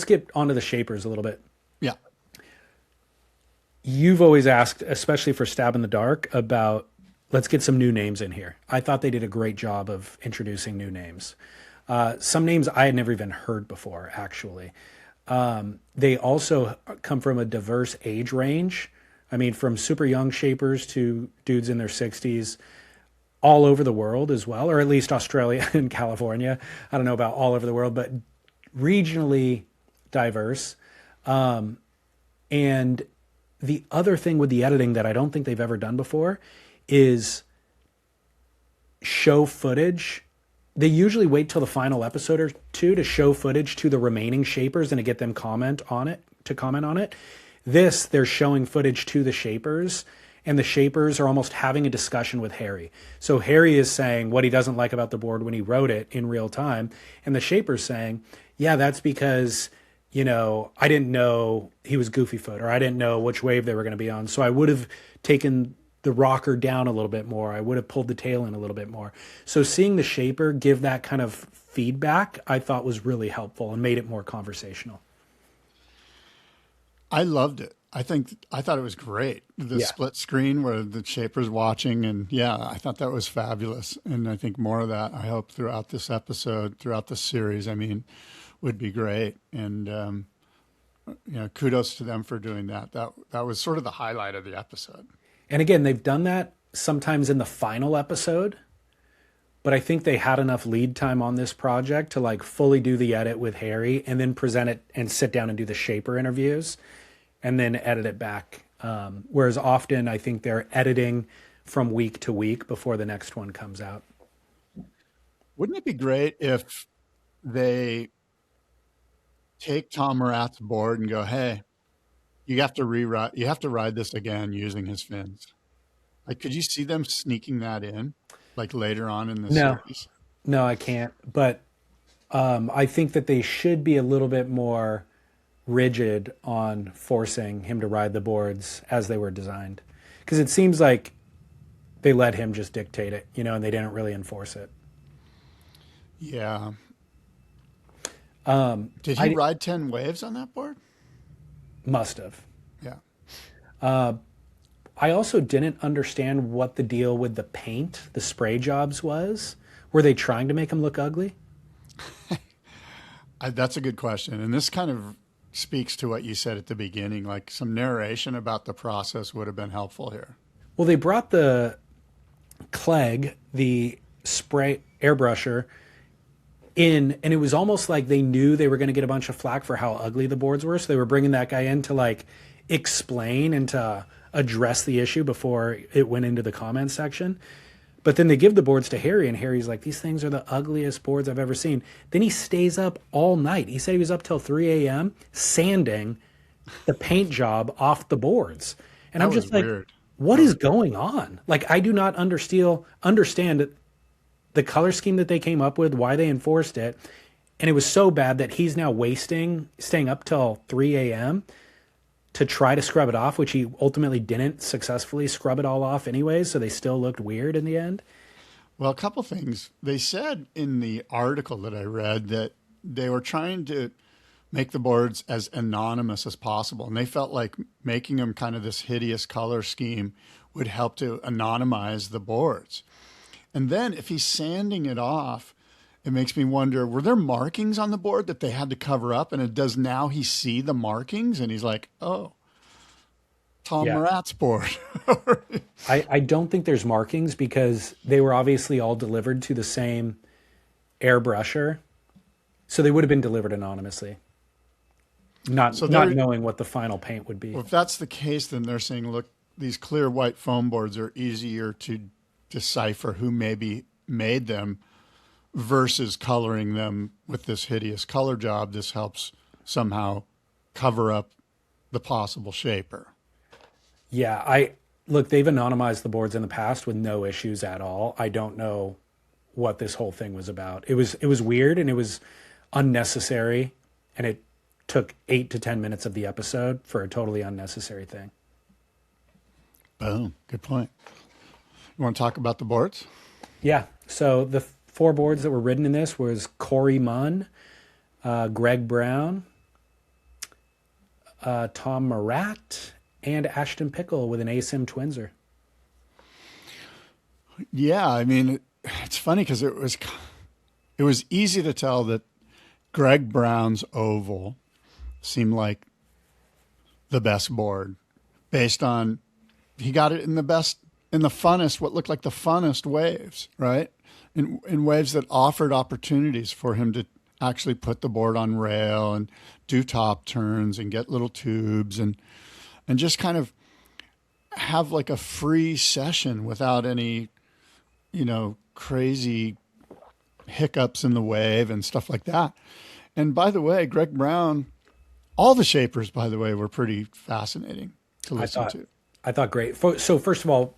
get onto the shapers a little bit. Yeah. You've always asked, especially for Stab in the Dark, about let's get some new names in here. I thought they did a great job of introducing new names. Some names I had never even heard before, actually. They also come from a diverse age range. I mean, from super young shapers to dudes in their 60s, all over the world as well, or at least Australia and California. I don't know about all over the world, but regionally diverse. And the other thing with the editing that I don't think they've ever done before is show footage. They usually wait till the final episode or two to show footage to the remaining shapers and to get them comment on it. This, they're showing footage to the shapers, and the shapers are almost having a discussion with Harry. So Harry is saying what he doesn't like about the board when he wrote it in real time, and the shaper's saying, yeah, that's because, you know, I didn't know he was goofy foot, or I didn't know which wave they were going to be on, so I would have taken the rocker down a little bit more. I would have pulled the tail in a little bit more. So seeing the shaper give that kind of feedback, I thought was really helpful and made it more conversational. I loved it. I thought it was great. The split screen where the shaper's watching, and yeah, I thought that was fabulous. And I think more of that, I hope, throughout this episode, throughout the series, I mean, would be great. And, you know, kudos to them for doing that. That was sort of the highlight of the episode. And again, they've done that sometimes in the final episode, but I think they had enough lead time on this project to like fully do the edit with Harry and then present it and sit down and do the shaper interviews and then edit it back Whereas often I think they're editing from week to week before the next one comes out. Wouldn't it be great if they take Tom Morat's board and go, hey, you have to ride this again using his fins? Like, could you see them sneaking that in, like later on in the No, series? no, I can't. But I think that they should be a little bit more rigid on forcing him to ride the boards as they were designed. Because it seems like they let him just dictate it, and they didn't really enforce it. Yeah. Did he ride 10 waves on that board? Must have. Yeah. I also didn't understand what the deal with the paint, the spray jobs was. Were they trying to make him look ugly? That's a good question. And this kind of speaks to what you said at the beginning, like some narration about the process would have been helpful here. Well, they brought the Clegg, the spray airbrusher, in, and it was almost like they knew they were going to get a bunch of flack for how ugly the boards were. So they were bringing that guy in to like explain and to address the issue before it went into the comment section. But then they give the boards to Harry, and Harry's like, these things are the ugliest boards I've ever seen. Then he stays up all night. He said he was up till 3 a.m. sanding the paint job off the boards. And I'm just like, weird. What is going on? Like, I do not understand the color scheme that they came up with, why they enforced it. And it was so bad that he's now staying up till 3 a.m. to try to scrub it off, which he ultimately didn't successfully scrub it all off anyways, so they still looked weird in the end. Well, a couple things. They said in the article that I read that they were trying to make the boards as anonymous as possible, and they felt like making them kind of this hideous color scheme would help to anonymize the boards. And then if he's sanding it off, it makes me wonder, were there markings on the board that they had to cover up? And it does now he see the markings and he's like, oh, Tom Morat's board. I don't think there's markings because they were obviously all delivered to the same airbrusher. So they would have been delivered anonymously. Not knowing what the final paint would be. Well, if that's the case, then they're saying, look, these clear white foam boards are easier to decipher who maybe made them versus coloring them with this hideous color job. This helps somehow cover up the possible shaper. Yeah, look, they've anonymized the boards in the past with no issues at all. I don't know what this whole thing was about. It was weird and it was unnecessary, and it took 8 to 10 minutes of the episode for a totally unnecessary thing. Boom. Good point. You want to talk about the boards? Yeah. So the 4 boards that were ridden in this was Corey Munn, Greg Brown, Tom Morat, and Ashton Pickle with an ASIM Twinser. Yeah, I mean, it's funny because it was easy to tell that Greg Brown's oval seemed like the best board based on he got it in the funnest, what looked like the funnest waves, right? In waves that offered opportunities for him to actually put the board on rail and do top turns and get little tubes and just kind of have like a free session without any, crazy hiccups in the wave and stuff like that. And by the way, Greg Brown, all the shapers, by the way, were pretty fascinating to listen to. I thought great. So first of all,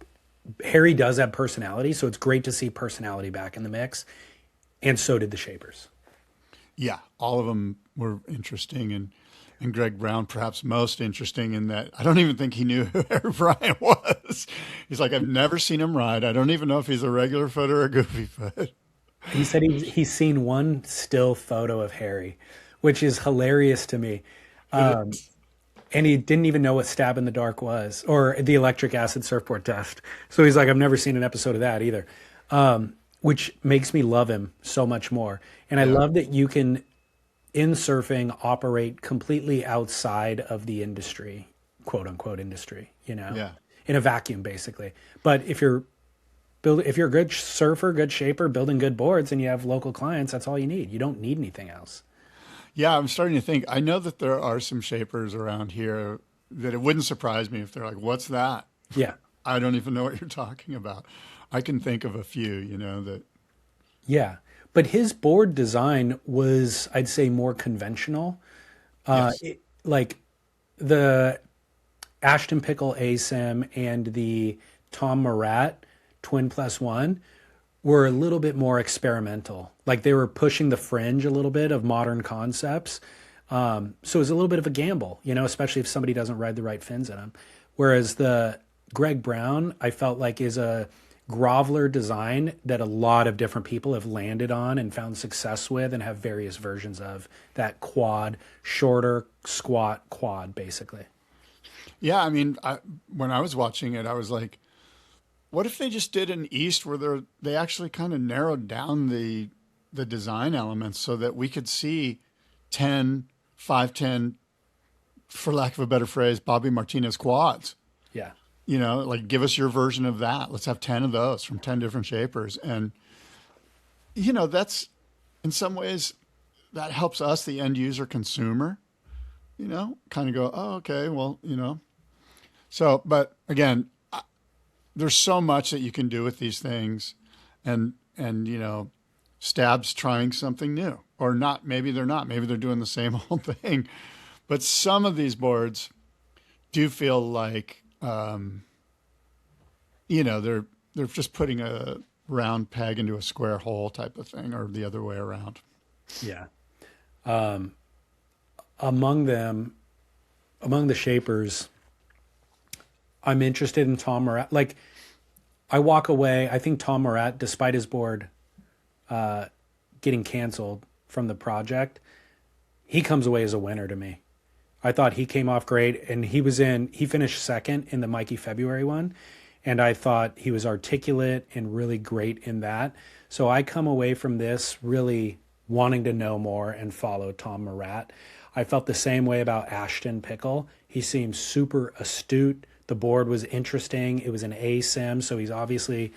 Harry does have personality, so it's great to see personality back in the mix. And so did the shapers. Yeah, all of them were interesting, and Greg Brown perhaps most interesting in that I don't even think he knew who Harry Bryant was. He's like, I've never seen him ride. I don't even know if he's a regular foot or a goofy foot. He said he's seen one still photo of Harry, which is hilarious to me. And he didn't even know what Stab in the Dark was, or the electric acid surfboard test. So he's like, I've never seen an episode of that either, which makes me love him so much more. And I love that you can, in surfing, operate completely outside of the industry, quote unquote industry, in a vacuum, basically. But if you're a good surfer, good shaper, building good boards, and you have local clients, that's all you need. You don't need anything else. Yeah, I'm starting to think. I know that there are some shapers around here that it wouldn't surprise me if they're like, what's that? Yeah. I don't even know what you're talking about. I can think of a few, that. Yeah. But his board design was, I'd say, more conventional. Yes. Like the Ashton Pickle ASIM and the Tom Murat Twin Plus One were a little bit more experimental. Like they were pushing the fringe a little bit of modern concepts. So it was a little bit of a gamble, especially if somebody doesn't ride the right fins in them. Whereas the Greg Brown, I felt like is a groveler design that a lot of different people have landed on and found success with and have various versions of that quad, shorter squat quad, basically. Yeah, I mean, when I was watching it, I was like, what if they just did an East where they actually kind of narrowed down the design elements so that we could see 10, 510, for lack of a better phrase, Bobby Martinez quads. Yeah. Like give us your version of that. Let's have 10 of those from 10 different shapers. And, that's in some ways that helps us, the end user consumer, kind of go, oh, okay, well, So, but again, there's so much that you can do with these things and, Stab's trying something new or not. Maybe they're not, maybe they're doing the same old thing, but some of these boards do feel like, they're just putting a round peg into a square hole type of thing, or the other way around. Yeah. Among the shapers, I'm interested in Tom Murat. Like, I walk away. I think Tom Murat, despite his board getting canceled from the project, he comes away as a winner to me. I thought he came off great, and he finished second in the Mikey February one, and I thought he was articulate and really great in that. So I come away from this really wanting to know more and follow Tom Murat. I felt the same way about Ashton Pickle. He seemed super astute. The board was interesting. It was an ASIM, so he's obviously,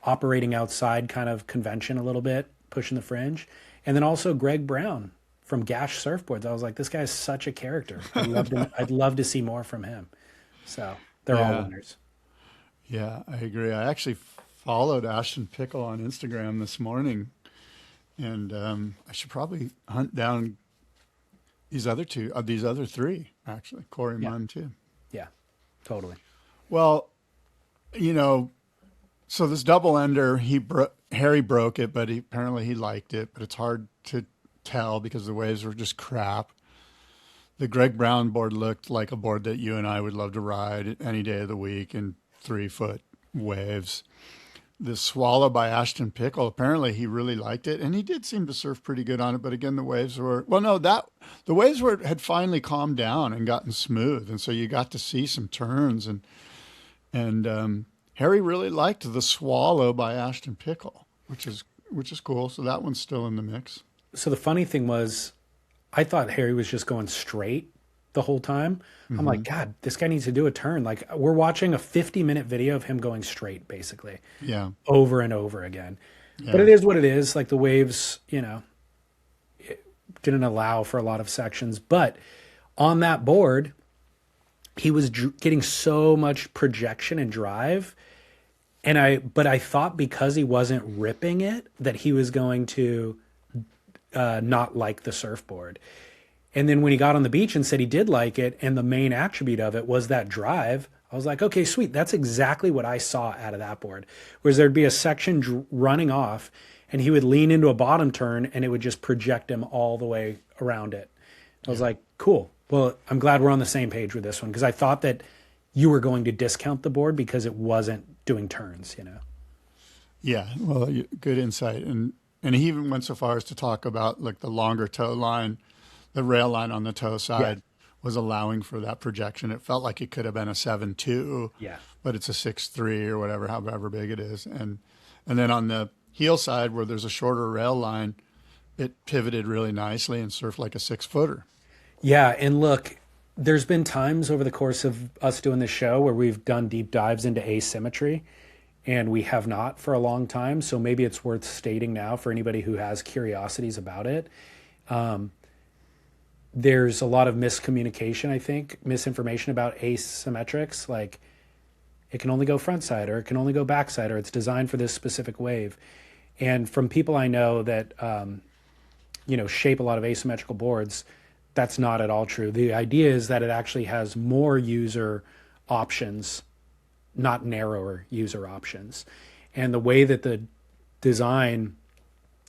operating outside kind of convention a little bit, pushing the fringe. And then also Greg Brown from Gash Surfboards. I was like, this guy's such a character. I'd love to see more from him. So they're all winners. Yeah, I agree. I actually followed Ashton Pickle on Instagram this morning, and I should probably hunt down these other three, actually. Corey Munn, too. Yeah, totally. Well, so this double ender, Harry broke it, but apparently he liked it, but it's hard to tell because the waves were just crap. The Greg Brown board looked like a board that you and I would love to ride any day of the week in 3-foot waves. The Swallow by Ashton Pickle, apparently he really liked it, and he did seem to surf pretty good on it. But again, the waves had finally calmed down and gotten smooth, and so you got to see some turns. And Harry really liked the Swallow by Ashton Pickle, which is cool. So that one's still in the mix. So the funny thing was, I thought Harry was just going straight the whole time. I'm like, God, this guy needs to do a turn. Like, we're watching a 50-minute video of him going straight, basically. Yeah. Over and over again. Yeah. But it is what it is. Like, the waves, it didn't allow for a lot of sections. But on that board, he was getting so much projection and drive. But I thought because he wasn't ripping it, that he was going to not like the surfboard. And then when he got on the beach and said he did like it, and the main attribute of it was that drive, I was like, okay, sweet. That's exactly what I saw out of that board. Whereas there'd be a section running off, and he would lean into a bottom turn, and it would just project him all the way around it. I was like, cool. Well, I'm glad we're on the same page with this one, because I thought that you were going to discount the board because it wasn't doing turns, Yeah, well, good insight. And he even went so far as to talk about like the longer toe line, the rail line on the toe side was allowing for that projection. It felt like it could have been a 7.2, but it's a 6.3 or whatever, however big it is. And then on the heel side where there's a shorter rail line, it pivoted really nicely and surfed like a 6-footer. Yeah, and look, there's been times over the course of us doing this show where we've done deep dives into asymmetry, and we have not for a long time. So maybe it's worth stating now for anybody who has curiosities about it. there's a lot of miscommunication, I think, misinformation about asymmetrics. Like, it can only go front side, or it can only go back side, or it's designed for this specific wave. And from people I know that, shape a lot of asymmetrical boards, that's not at all true. The idea is that it actually has more user options, not narrower user options. And the way that the design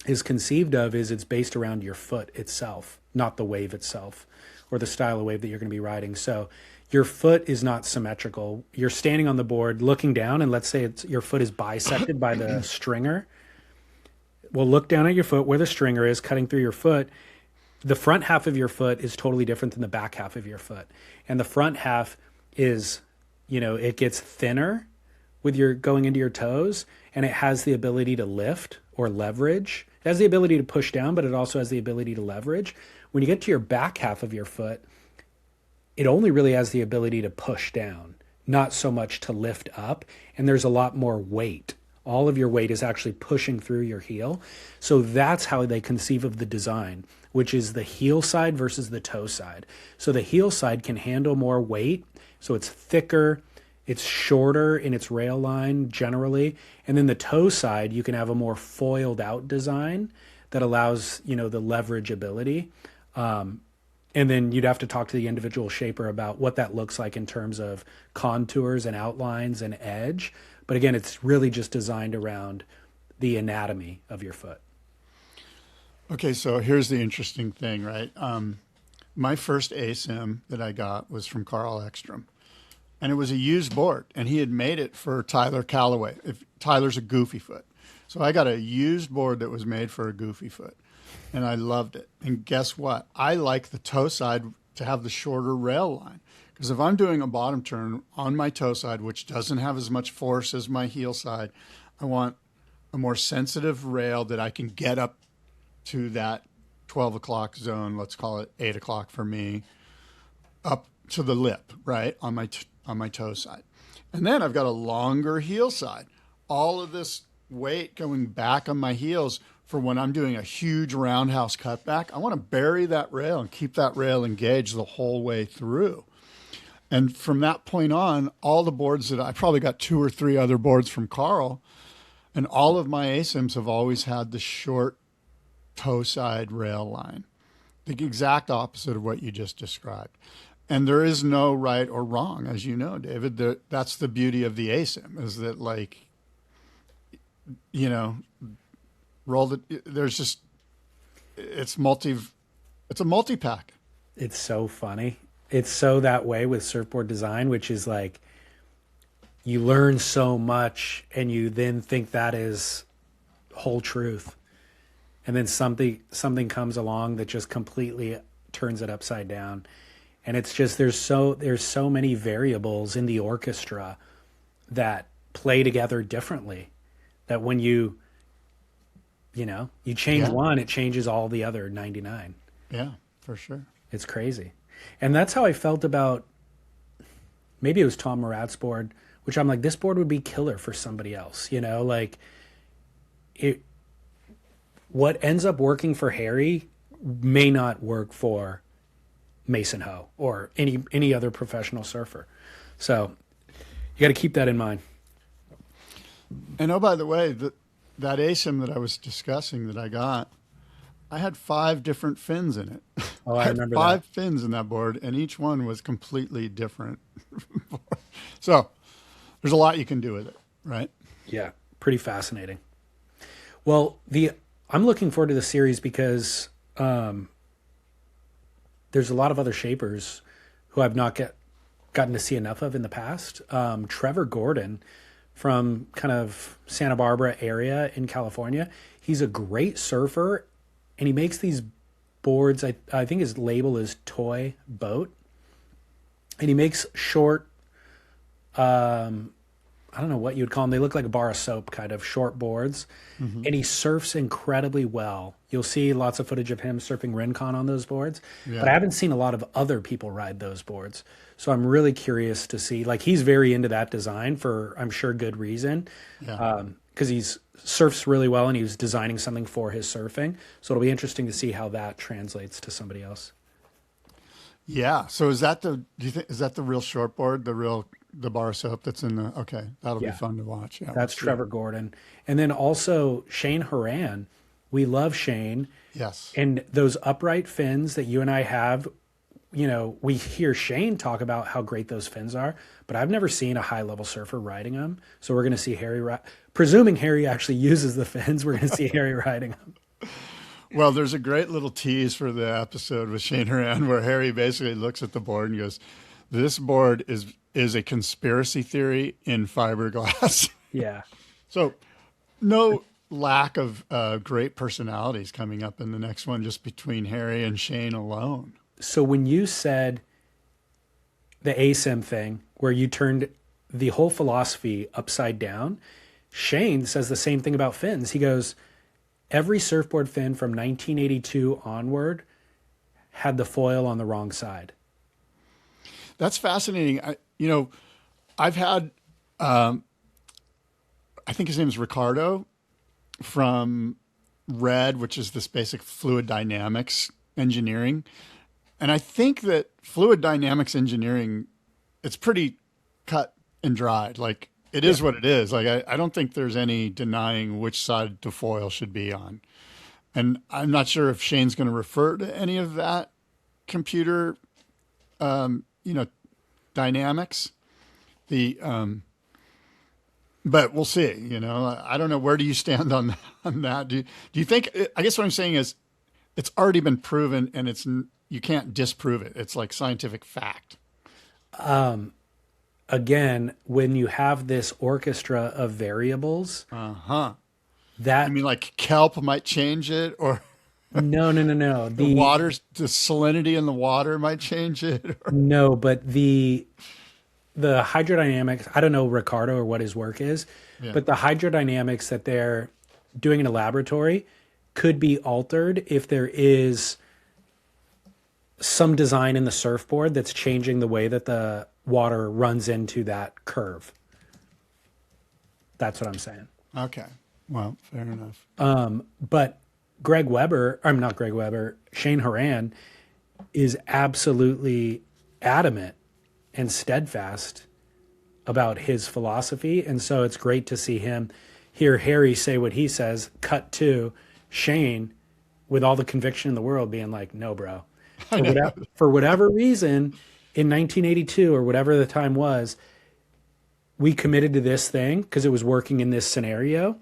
is conceived of is it's based around your foot itself, not the wave itself or the style of wave that you're going to be riding. So your foot is not symmetrical. You're standing on the board looking down, and let's say your foot is bisected by the stringer. Well, look down at your foot where the stringer is cutting through your foot. The front half of your foot is totally different than the back half of your foot. And the front half is, it gets thinner with your going into your toes, and it has the ability to lift or leverage. It has the ability to push down, but it also has the ability to leverage. When you get to your back half of your foot, it only really has the ability to push down, not so much to lift up. And there's a lot more weight. All of your weight is actually pushing through your heel. So that's how they conceive of the design, which is the heel side versus the toe side. So the heel side can handle more weight. So it's thicker, it's shorter in its rail line generally. And then the toe side, you can have a more foiled out design that allows, the leverage ability. And then you'd have to talk to the individual shaper about what that looks like in terms of contours and outlines and edge. But again, it's really just designed around the anatomy of your foot. Okay, so here's the interesting thing, right? My first ASIM that I got was from Carl Ekstrom, and it was a used board, and he had made it for Tyler Calloway. Tyler's a goofy foot. So I got a used board that was made for a goofy foot, and I loved it. And guess what? I like the toe side to have the shorter rail line, because if I'm doing a bottom turn on my toe side, which doesn't have as much force as my heel side, I want a more sensitive rail that I can get up to that 12 o'clock zone, let's call it 8 o'clock for me, up to the lip, right, on my toe side. And then I've got a longer heel side. All of this weight going back on my heels for when I'm doing a huge roundhouse cutback. I want to bury that rail and keep that rail engaged the whole way through. And from that point on, all the boards that I probably got 2 or 3 other boards from Carl, and all of my ASIMs have always had the short toe side rail line, the exact opposite of what you just described. And there is no right or wrong, as you know, David. That's the beauty of the ASIM, is that, like, there's just, it's a multi-pack. It's so funny. It's so that way with surfboard design, which is like, you learn so much and you then think that is whole truth. And then something comes along that just completely turns it upside down. And it's just, there's so many variables in the orchestra that play together differently, that when you change one, it changes all the other 99. Yeah, for sure. It's crazy. And that's how I felt about, maybe it was Tom Murat's board, which I'm like, this board would be killer for somebody else, what ends up working for Harry may not work for Mason Ho or any other professional surfer. So you got to keep that in mind. And oh, by the way, that ASIM that I was discussing that I got, I had 5 different fins in it. Oh, I remember that. 5 fins in that board, and each one was completely different. So there's a lot you can do with it, right? Yeah, pretty fascinating. Well, I'm looking forward to the series because there's a lot of other shapers who I've not gotten to see enough of in the past. Trevor Gordon from kind of Santa Barbara area in California. He's a great surfer, and he makes these boards. I think his label is Toy Boat, and he makes short, I don't know what you would call them. They look like a bar of soap, kind of short boards. Mm-hmm. And he surfs incredibly well. You'll see lots of footage of him surfing Rincon on those boards. Yeah. But I haven't seen a lot of other people ride those boards. So I'm really curious to see. Like, he's very into that design for, I'm sure, good reason. Yeah. Because he surfs really well and he's designing something for his surfing. So it'll be interesting to see how that translates to somebody else. Yeah. So is that do you think, is that the real shortboard, the bar soap that's in the, okay. That'll be Yeah. fun to watch. Yeah. That's Trevor Gordon. And then also Shane Horan. We love Shane. Yes. And those upright fins that you and I have, we hear Shane talk about how great those fins are, but I've never seen a high level surfer riding them. So we're going to see Harry, presuming Harry actually uses the fins, we're going to see Harry riding them. Well, there's a great little tease for the episode with Shane Horan where Harry basically looks at the board and goes, this board is a conspiracy theory in fiberglass. Yeah. So no lack of great personalities coming up in the next one, just between Harry and Shane alone. So when you said the ASIM thing, where you turned the whole philosophy upside down, Shane says the same thing about fins. He goes, every surfboard fin from 1982 onward had the foil on the wrong side. That's fascinating. I've had, I think his name is Ricardo from Red, which is this basic fluid dynamics engineering. And I think that fluid dynamics engineering, it's pretty cut and dried. Like it is what it is. Like I don't think there's any denying which side the foil should be on. And I'm not sure if Shane's going to refer to any of that computer, dynamics. But we'll see. I don't know. Where do you stand on that? Do you think? I guess what I'm saying is, it's already been proven, and you can't disprove it. It's like scientific fact. Again, when you have this orchestra of variables, that I mean, like kelp might change it, or no. the salinity in the water might change it. No, but the hydrodynamics, I don't know Ricardo or what his work is, but the hydrodynamics that they're doing in a laboratory could be altered if there is some design in the surfboard that's changing the way that the water runs into that curve. That's what I'm saying. Okay. Well, fair enough. But Shane Horan is absolutely adamant and steadfast about his philosophy. And so it's great to see him hear Harry say what he says, cut to Shane with all the conviction in the world being like, no, bro, for whatever reason in 1982 or whatever the time was, we committed to this thing because it was working in this scenario,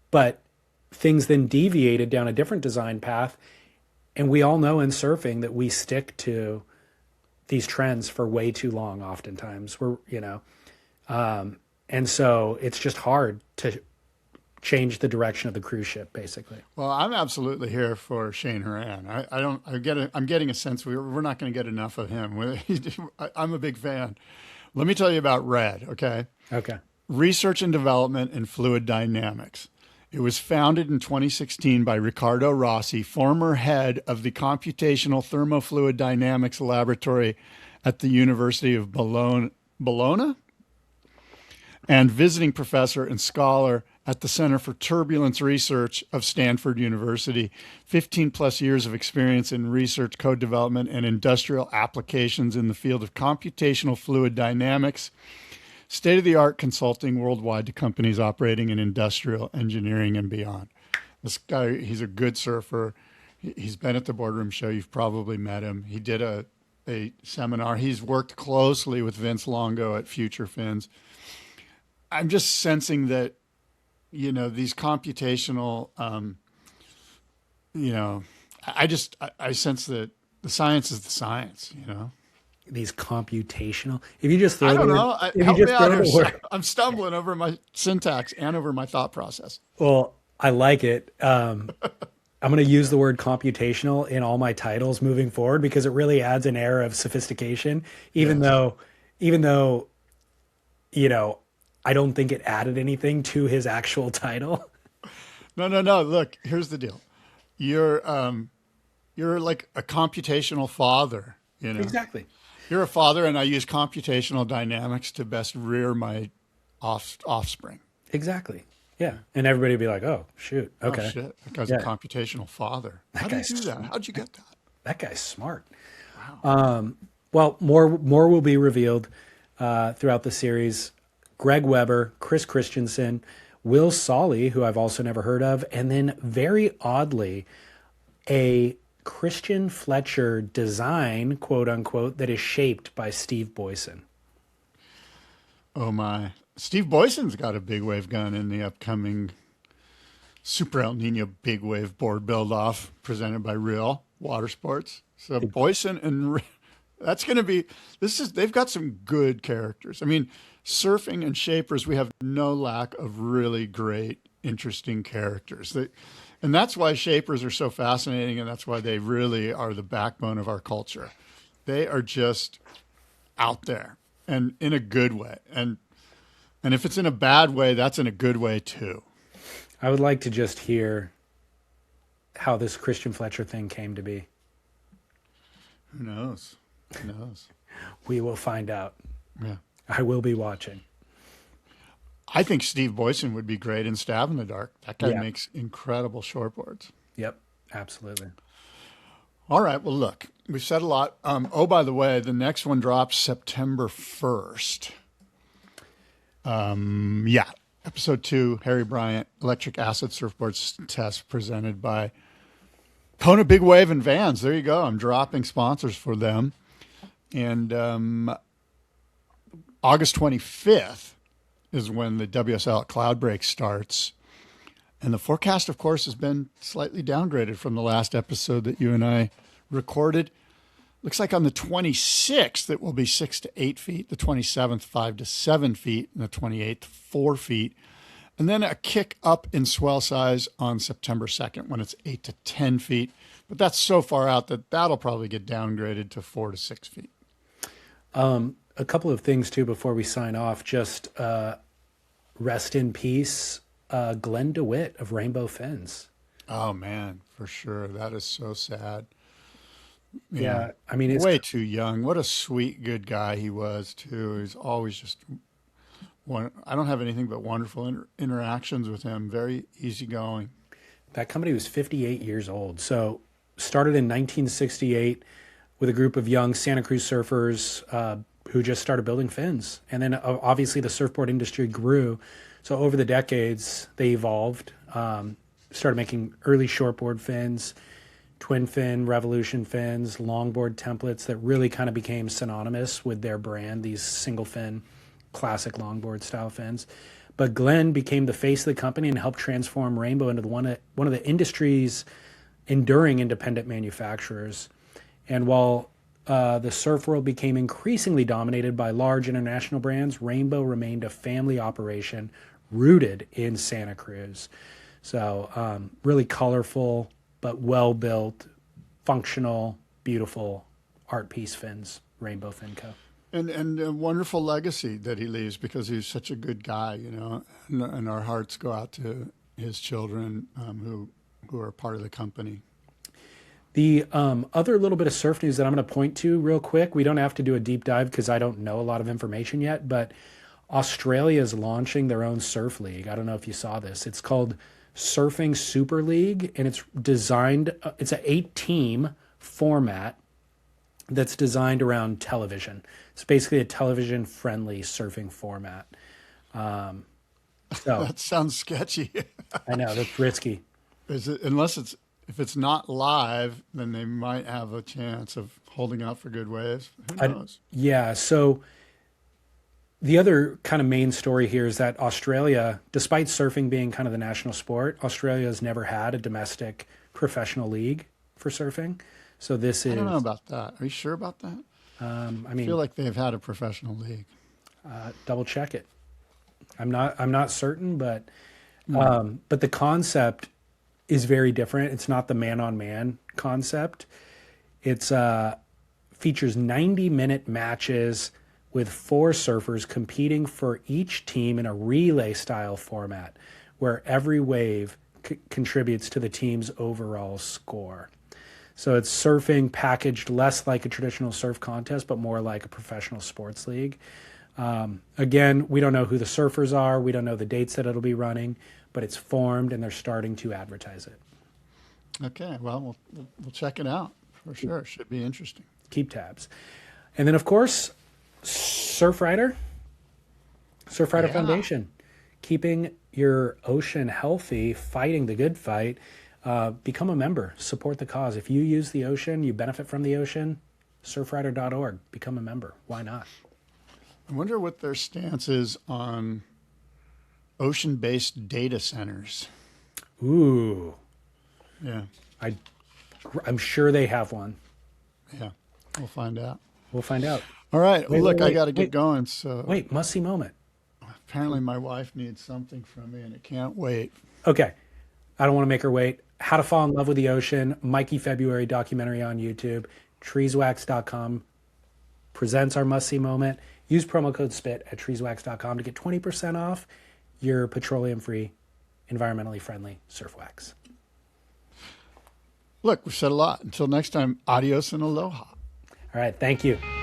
but things then deviated down a different design path. And we all know in surfing that we stick to these trends for way too long. Oftentimes and so it's just hard to change the direction of the cruise ship, basically. Well, I'm absolutely here for Shane Horan. I'm getting a sense we're not going to get enough of him. I'm a big fan. Let me tell you about Red. Okay. Research and Development in Fluid Dynamics. It was founded in 2016 by Riccardo Rossi, former head of the Computational Thermofluid Dynamics Laboratory at the University of Bologna, and visiting professor and scholar at the Center for Turbulence Research of Stanford University. 15 plus years of experience in research, code development, and industrial applications in the field of computational fluid dynamics. State-of-the-art consulting worldwide to companies operating in industrial engineering and beyond. This guy, he's a good surfer. He's been at the Boardroom Show. You've probably met him. He did a seminar. He's worked closely with Vince Longo at Future Fins. I'm just sensing that, these computational, I sense that the science is the science, These computational. If you just throw I don't know. Help me out here. I'm stumbling over my syntax and over my thought process. Well, I like it. I'm going to use the word computational in all my titles moving forward because it really adds an air of sophistication, even though, I don't think it added anything to his actual title. No. Look, here's the deal. You're like a computational father, Exactly. You're a father, and I use computational dynamics to best rear my offspring. Exactly. Yeah. And everybody would be like, oh, shoot. Okay. Oh, shit. That guy's a computational father. How did you do that? How'd you get that? That guy's smart. Well, more will be revealed throughout the series. Greg Weber, Chris Christensen, Will Solly, who I've also never heard of, and then very oddly, a Christian Fletcher design, quote unquote, that is shaped by Steve Boyson. Oh my. Steve Boyson's got a big wave gun in the upcoming Super El Nino big wave board build off presented by Real Water Sports. So Boyson and that's going to be, they've got some good characters. I mean, surfing and shapers, we have no lack of really great, interesting characters. And that's why shapers are so fascinating, and that's why they really are the backbone of our culture. They are just out there, and in a good way. And if it's in a bad way, that's in a good way too. I would like to just hear how this Christian Fletcher thing came to be. Who knows? Who knows? We will find out. Yeah. I will be watching. I think Steve Boyson would be great in Stab in the Dark. That guy Yeah. makes incredible shortboards. Yep, absolutely. All right. Well, look, we've said a lot. Oh, by the way, the next one drops September 1st. Yeah. Episode 2, Harry Bryant, Electric Acid Surfboards Test, presented by Kona Big Wave and Vans. There you go. I'm dropping sponsors for them. And August 25th is when the WSL Cloud Break starts. And the forecast, of course, has been slightly downgraded from the last episode that you and I recorded. Looks like on the 26th, it will be 6 to 8 feet, the 27th, 5 to 7 feet, and the 28th, 4 feet. And then a kick up in swell size on September 2nd when it's 8 to 10 feet. But that's so far out that that'll probably get downgraded to 4 to 6 feet. A couple of things, too, before we sign off. Just rest in peace, Glen De Witt of Rainbow Fins. Oh, man, for sure. That is so sad. Yeah, I mean, it's way too young. What a sweet, good guy he was, too. He's always just one. I don't have anything but wonderful interactions with him. Very easygoing. That company was 58 years old. So started in 1968 with a group of young Santa Cruz surfers who just started building fins. And then obviously the surfboard industry grew. So over the decades, they evolved, started making early shortboard fins, twin fin, revolution fins, longboard templates that really kind of became synonymous with their brand, these single fin, classic longboard style fins. But Glen became the face of the company and helped transform Rainbow into one of the industry's enduring independent manufacturers. And while the surf world became increasingly dominated by large international brands, Rainbow remained a family operation rooted in Santa Cruz. So really colorful, but well-built, functional, beautiful art piece fins, Rainbow Fin Co. And a wonderful legacy that he leaves because he's such a good guy, you know, and our hearts go out to his children who are part of the company. The other little bit of surf news that I'm going to point to real quick, we don't have to do a deep dive because I don't know a lot of information yet, but Australia is launching their own surf league. I don't know if you saw this. It's called Surfing Super League, and it's designed, it's an 8-team format that's designed around television. It's basically a television-friendly surfing format. So That sounds sketchy. I know, that's risky. If it's not live, then they might have a chance of holding out for good waves. Who knows? Yeah, so the other kind of main story here is that Australia, despite surfing being kind of the national sport, Australia has never had a domestic professional league for surfing. So this is... I don't know about that. Are you sure about that? I feel like they've had a professional league. Double check it. I'm not certain, but the concept is very different. It's not the man-on-man concept. It's features 90-minute matches with 4 surfers competing for each team in a relay-style format where every wave contributes to the team's overall score. So it's surfing packaged less like a traditional surf contest, but more like a professional sports league. Again, we don't know who the surfers are. We don't know the dates that it'll be running, but it's formed and they're starting to advertise it. Okay, well, we'll check it out for sure. It should be interesting. keep tabs. And then, of course, Surfrider Foundation, keeping your ocean healthy, fighting the good fight. Become a member, support the cause. If you use the ocean, you benefit from the ocean, surfrider.org, become a member. Why not? I wonder what their stance is on ocean-based data centers. Ooh. Yeah. I'm sure they have one. Yeah. We'll find out. We'll find out. All right. Wait, Look, wait, I got to get wait. going. So Wait, must-see moment. apparently my wife needs something from me and it can't wait. Okay. I don't want to make her wait. How to Fall in Love with the Ocean, Mikey February documentary on YouTube, treeswax.com presents our must-see moment. Use promo code SPIT at treeswax.com to get 20% off your petroleum-free, environmentally friendly surf wax. Look, we've said a lot. Until next time, adios and aloha. All right. Thank you.